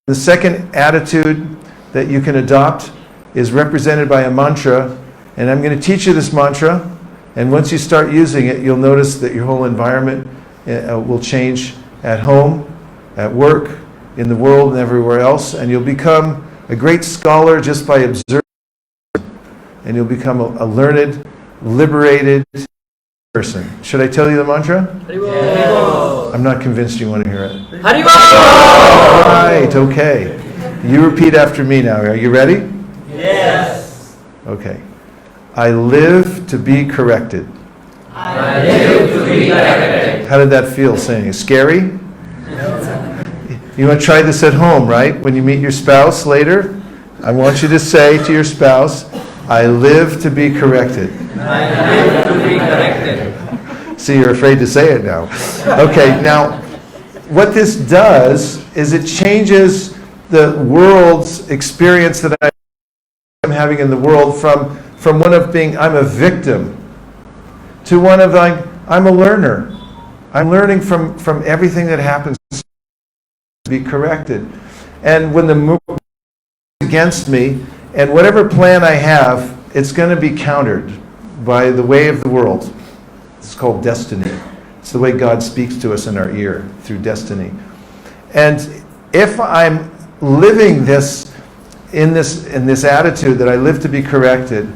The second attitude that you can adopt is represented by a mantra. And I'm going to teach you this mantra. And once you start using it, you'll notice that your whole environment will change at home, at work, in the world, and everywhere else. And you'll become a great scholar just by observing. And you'll become a learned, liberated person. Should I tell you the mantra? Yes. I'm not convinced you want to hear it. Haribol! All right, okay. You repeat after me now. Are you ready? Yes. Okay. I live to be corrected. I live to be corrected. How did that feel saying it? Scary? You want to try this at home, right? When you meet your spouse later, I want you to say to your spouse, I live to be corrected. I live to be corrected. See, you're afraid to say it now. Okay, now, what this does is it changes the world's experience that I'm having in the world from one of being, I'm a victim, to one of like, I'm a learner. I'm learning from everything that happens to be corrected. And when the move is against me, and whatever plan I have, it's going to be countered by the way of the world. It's called destiny. It's the way God speaks to us in our ear, through destiny. And if I'm living this in this attitude that I live to be corrected,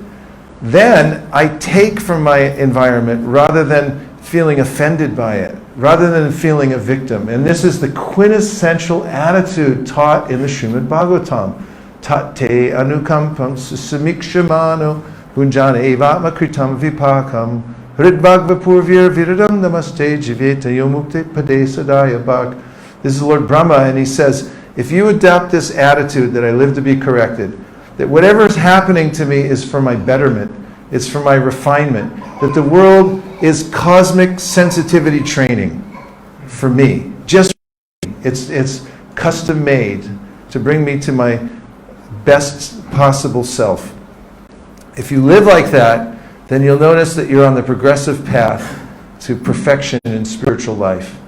then I take from my environment rather than feeling offended by it, rather than feeling a victim. And this is the quintessential attitude taught in the Srimad Bhagavatam. Tate anukampam susamikshmano bunjane evatma kritam vipakam hridbhagvapurvir viradam namaste jiveta yomukte pade sadaya bhag. This is Lord Brahma, and he says, if you adopt this attitude that I live to be corrected, that whatever is happening to me is for my betterment, it's for my refinement, that the world is cosmic sensitivity training for me, just for me. It's custom made to bring me to my best possible self. If you live like that, then you'll notice that you're on the progressive path to perfection in spiritual life.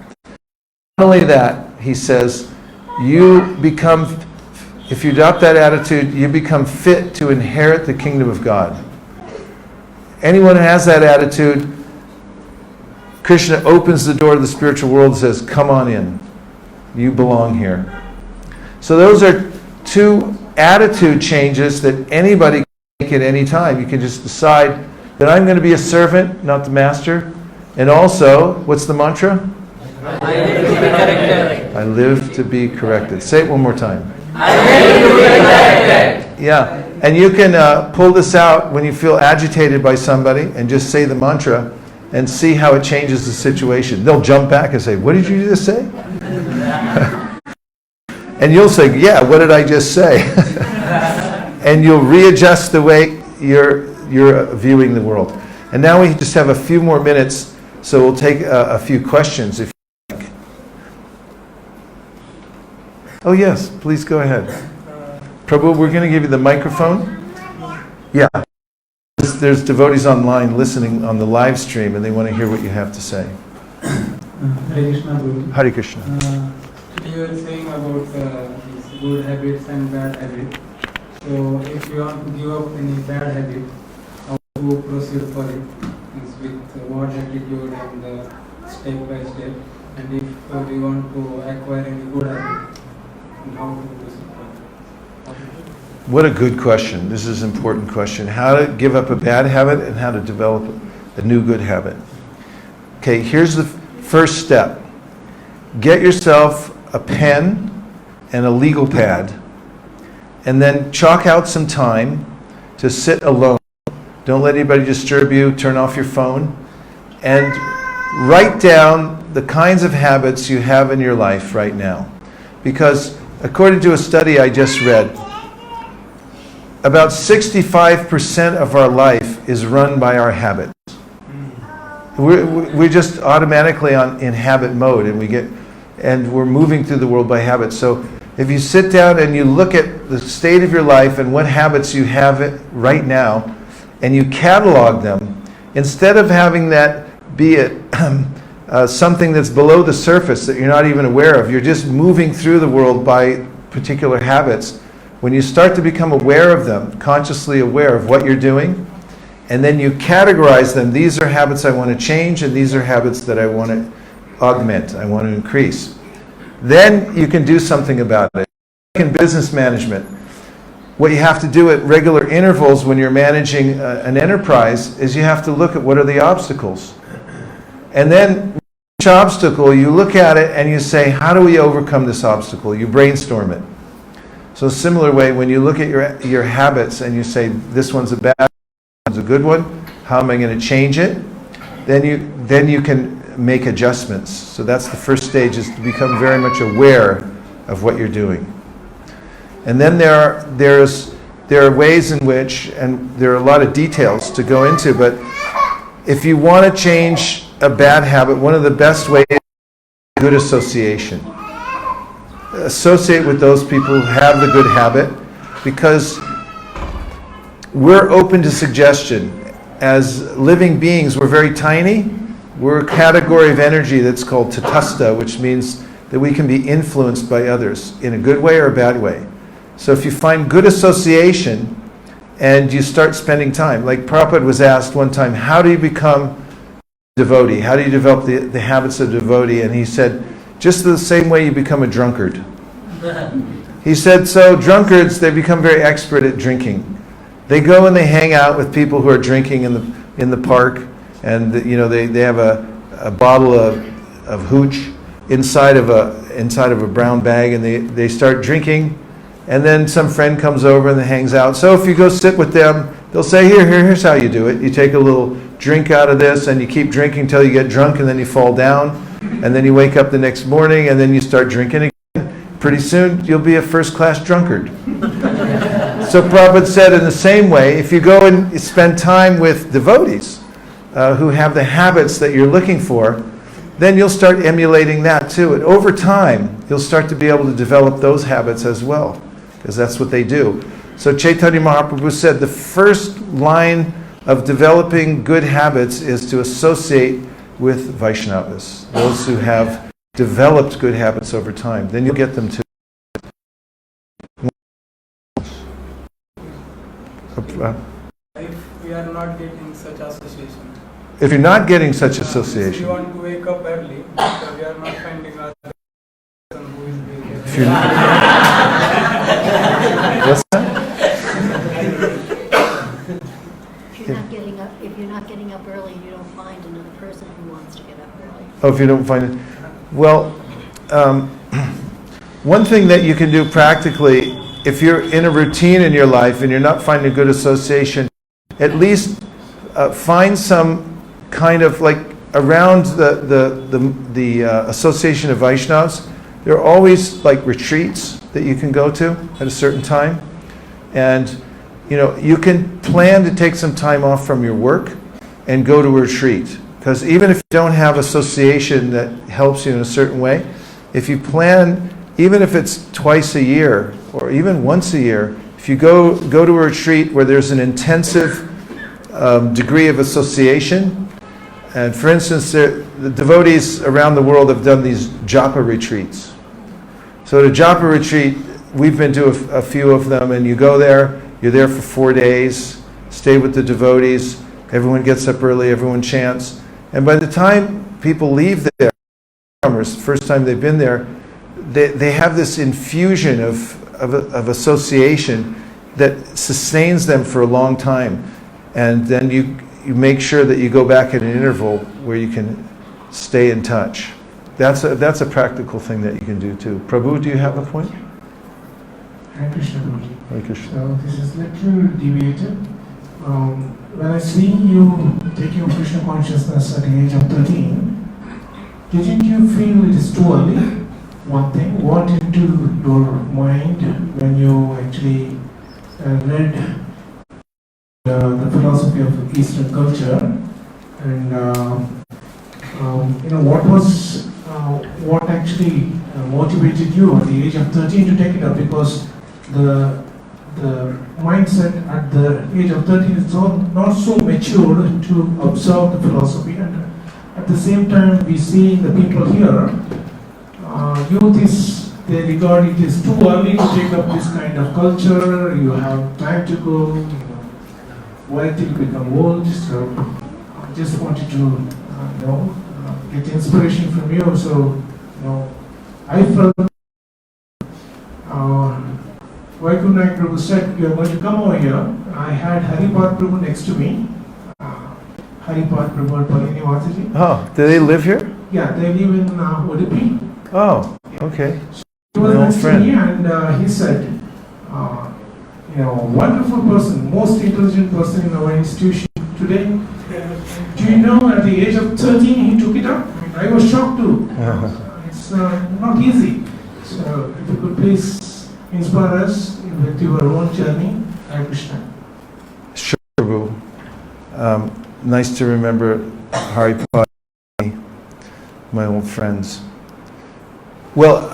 Not only that, he says, you become, if you adopt that attitude, you become fit to inherit the kingdom of God. Anyone who has that attitude, Krishna opens the door to the spiritual world and says, come on in. You belong here. So those are two attitude changes that anybody can make at any time. You can just decide that I'm going to be a servant, not the master. And also, what's the mantra? I live to be corrected. I live to be corrected. Say it one more time. I live to be corrected. Yeah, and you can pull this out when you feel agitated by somebody and just say the mantra and see how it changes the situation. They'll jump back and say, what did you just say? And you'll say, yeah, what did I just say? And you'll readjust the way you're viewing the world. And now we just have a few more minutes, so we'll take a few questions if you like. Oh yes, please go ahead. Prabhu, we're going to give you the microphone. Yeah. There's devotees online listening on the live stream, and they want to hear what you have to say. Hare Krishna, Guru. Hare Krishna. You were saying about these good habits and bad habits. So, if you want to give up any bad habit, how to proceed for it? Means with what attitude and step by step. And if we want to acquire any good habit, how to proceed for it? What a good question. This is an important question. How to give up a bad habit and how to develop a new good habit. Okay, here's the first step. Get yourself a pen and a legal pad, and then chalk out some time to sit alone. Don't let anybody disturb you. Turn off your phone and write down the kinds of habits you have in your life right now. Because according to a study I just read, about 65% of our life is run by our habits. We're just automatically in habit mode, and we're moving through the world by habit. So if you sit down and you look at the state of your life and what habits you have right now, and you catalog them, instead of having that be something that's below the surface that you're not even aware of, you're just moving through the world by particular habits. When you start to become aware of them, consciously aware of what you're doing, and then you categorize them, these are habits I want to change, and these are habits that I want to augment, I want to increase. Then you can do something about it. In business management, what you have to do at regular intervals when you're managing an enterprise is you have to look at what are the obstacles. And then each obstacle, you look at it and you say, how do we overcome this obstacle? You brainstorm it. So similar way, when you look at your habits and you say, this one's a bad one, this one's a good one, how am I going to change it? Then you can make adjustments. So that's the first stage, is to become very much aware of what you're doing. And then there are ways in which, and there are a lot of details to go into, but if you want to change a bad habit, one of the best ways is good association. Associate with those people who have the good habit, because we're open to suggestion. As living beings, we're very tiny. We're a category of energy that's called tatastha, which means that we can be influenced by others in a good way or a bad way. So if you find good association and you start spending time, like Prabhupada was asked one time, how do you become a devotee? How do you develop the habits of devotee? And he said, just the same way you become a drunkard. He said, so drunkards, they become very expert at drinking. They go and they hang out with people who are drinking in the park, and they have a bottle of hooch inside of a brown bag, and they start drinking, and then some friend comes over and hangs out. So if you go sit with them, they'll say, here's how you do it. You take a little drink out of this, and you keep drinking until you get drunk, and then you fall down, and then you wake up the next morning, and then you start drinking again. Pretty soon, you'll be a first-class drunkard. So Prabhupada said, in the same way, if you go and spend time with devotees who have the habits that you're looking for, then you'll start emulating that too. And over time, you'll start to be able to develop those habits as well, because that's what they do. So Chaitanya Mahaprabhu said the first line of developing good habits is to associate with Vaishnavas, those who have developed good habits over time. Then you'll get them to. If we are not getting such association. If you're not getting such If association. you want to wake up early, so we are not finding our person who is being If you're not, what's that? If you're not getting up early, you don't find another person who wants to get up early. Oh, if you don't find it. Well, one thing that you can do practically, if you're in a routine in your life and you're not finding a good association, at least find some kind of, like, around the association of Vaishnavas, there are always like retreats that you can go to at a certain time. And you can plan to take some time off from your work and go to a retreat. Because even if you don't have association that helps you in a certain way, if you plan, even if it's twice a year or even once a year, if you go to a retreat where there's an intensive degree of association, and for instance, the devotees around the world have done these japa retreats. So at a japa retreat, we've been to a few of them, and you go there, you're there for 4 days, stay with the devotees, everyone gets up early, everyone chants, and by the time people leave there, first time they've been there, they have this infusion of association that sustains them for a long time. And then you make sure that you go back at an interval where you can stay in touch. That's a practical thing that you can do too. Prabhu, do you have a point? Hare Krishna, Prabhuji. Hare Krishna. So this is little deviated. When I see you taking Krishna consciousness at the age of 13, didn't you feel it is too early? One thing, what into your mind when you actually read the philosophy of Eastern culture, and what actually motivated you at the age of 13 to take it up? Because the mindset at the age of 13 is not so mature to observe the philosophy, and at the same time we see the people here, they regard it as too early to take up this kind of culture. You have time to go, wait till you become old. So I just wanted to get inspiration from you. So I felt Vaikunayak Prabhu said, you are going to come over here. I had Haripad Prabhu next to me. Haripad Prabhu and Palini Vataji. Oh, do they live here? Yeah, they live in Udupi. Oh, okay. He was My old next to friend. me, and he said, wonderful person, most intelligent person in our institution today. Do you know at the age of 13 he took it up? I was shocked too. It's not easy. So if you could please inspire us with your own journey. Hare Krishna. Sure, Prabhu. Nice to remember Haripad, my old friends. Well,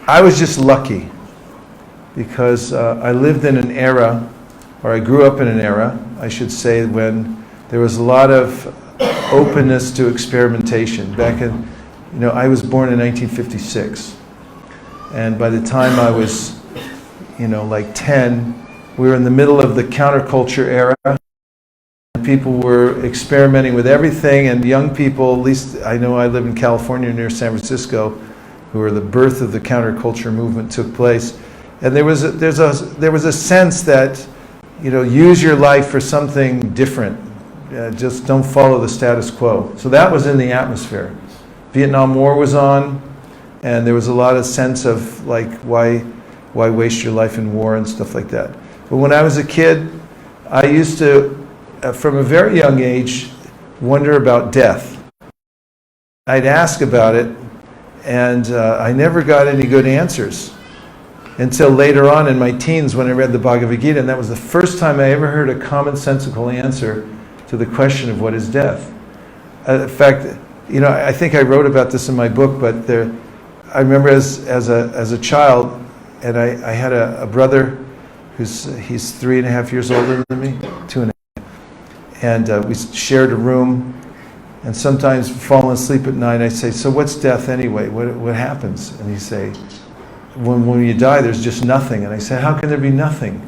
I was just lucky because I lived in an era, or I grew up in an era, I should say, when there was a lot of openness to experimentation. Back in, I was born in 1956, and by the time I was, like 10, we were in the middle of the counterculture era. People were experimenting with everything, and young people, at least I know I live in California near San Francisco, where the birth of the counterculture movement took place. And there was a sense that, use your life for something different. Just don't follow the status quo. So that was in the atmosphere. Vietnam War was on, and there was a lot of sense of like, why waste your life in war and stuff like that. But when I was a kid, I used to, from a very young age, wonder about death. I'd ask about it, and I never got any good answers until later on in my teens when I read the Bhagavad Gita, and that was the first time I ever heard a commonsensical answer to the question of what is death. In fact, I think I wrote about this in my book, but I remember as a child, and I had a brother he's 3.5 years older than me, 2.5. And we shared a room, and sometimes falling asleep at night, I'd say, so what's death anyway? What happens? And he'd say, when you die, there's just nothing. And I said, how can there be nothing?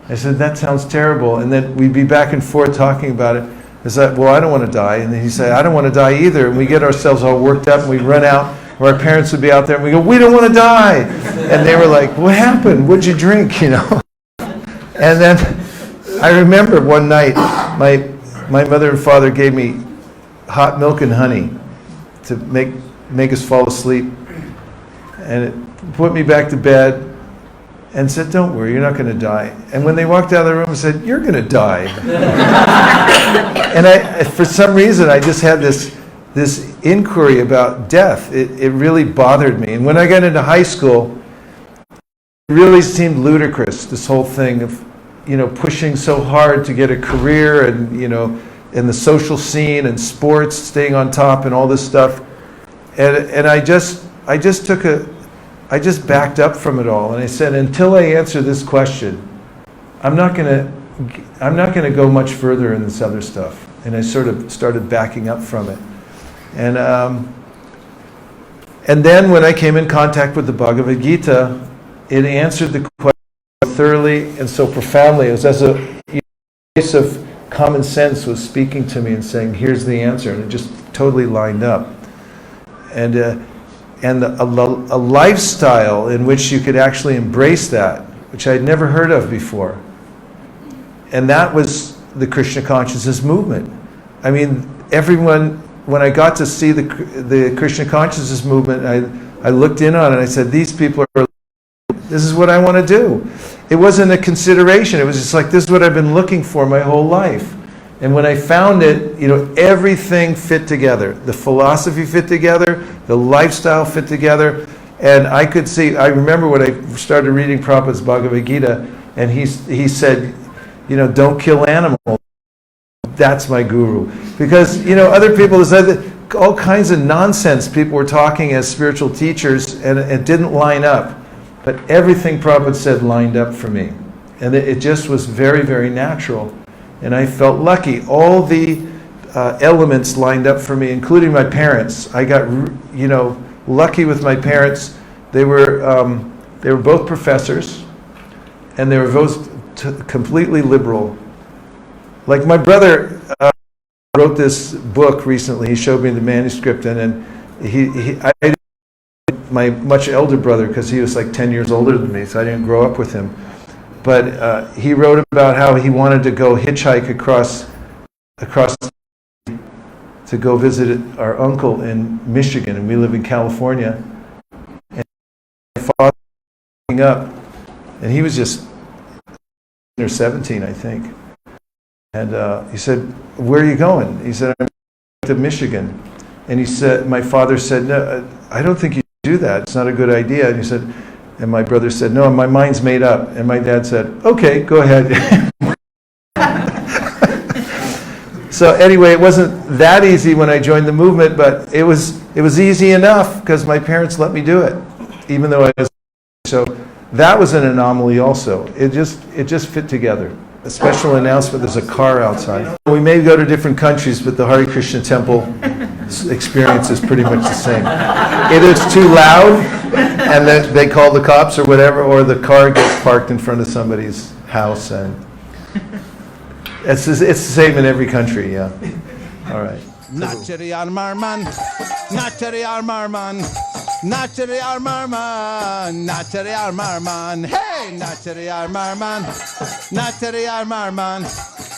I said, that sounds terrible. And then we'd be back and forth talking about it. I said, well, I don't want to die. And then he'd say, I don't want to die either. And we get ourselves all worked up, and we'd run out, or our parents would be out there, and we go, we don't want to die. And they were like, what happened? What'd you drink? And then I remember one night, my mother and father gave me hot milk and honey to make us fall asleep, and it put me back to bed and said, don't worry, you're not going to die. And when they walked out of the room, I said, you're going to die. And for some reason, I just had this inquiry about death. It really bothered me. And when I got into high school, it really seemed ludicrous, this whole thing of pushing so hard to get a career and in the social scene and sports, staying on top and all this stuff. And I just backed up from it all, and I said, until I answer this question, I'm not gonna go much further in this other stuff. And I sort of started backing up from it. And then when I came in contact with the Bhagavad Gita, it answered the question thoroughly and so profoundly. It was as a voice of common sense was speaking to me and saying, here's the answer. And it just totally lined up. And a lifestyle in which you could actually embrace that, which I'd never heard of before. And that was the Krishna consciousness movement. I mean, everyone, when I got to see the Krishna consciousness movement, I looked in on it and I said, these people are, this is what I want to do. It wasn't a consideration. It was just like, this is what I've been looking for my whole life. And when I found it, everything fit together. The philosophy fit together, the lifestyle fit together. And I could see, I remember when I started reading Prabhupada's Bhagavad Gita, and he said, don't kill animals. That's my guru. Because, other people said all kinds of nonsense people were talking as spiritual teachers, and it didn't line up. But everything Prabhupada said lined up for me. And it just was very, very natural. And I felt lucky. All the elements lined up for me, including my parents. I got, lucky with my parents. They were both professors, and they were both completely liberal. Like my brother wrote this book recently. He showed me the manuscript, and I my much elder brother, because he was like 10 years older than me, so I didn't grow up with him. But he wrote about how he wanted to go hitchhike across to go visit our uncle in Michigan, and we live in California. And my father was up, and he was just 16 or 17, I think. And he said, "Where are you going?" He said, "I'm going to Michigan." And he said, my father said, "No, I don't think you should do that. It's not a good idea." And he said, and my brother said, "No, my mind's made up." And my dad said, "Okay, go ahead." So anyway, it wasn't that easy when I joined the movement, but it was easy enough because my parents let me do it, even though I was. So that was an anomaly also. It just fit together. A special announcement: there's a car outside. We may go to different countries, but the Hare Krishna temple experience is pretty much the same. Either it's too loud and then they call the cops or whatever, or the car gets parked in front of somebody's house, and it's the same in every country, yeah. All right. Nachari Armarman, Nachari Armarman, Nachari Armarman, Nachari Armarman, hey, Nachari Armarman, Nachari Armarman,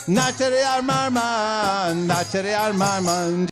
Nachari Armarman, Nachari Armarman.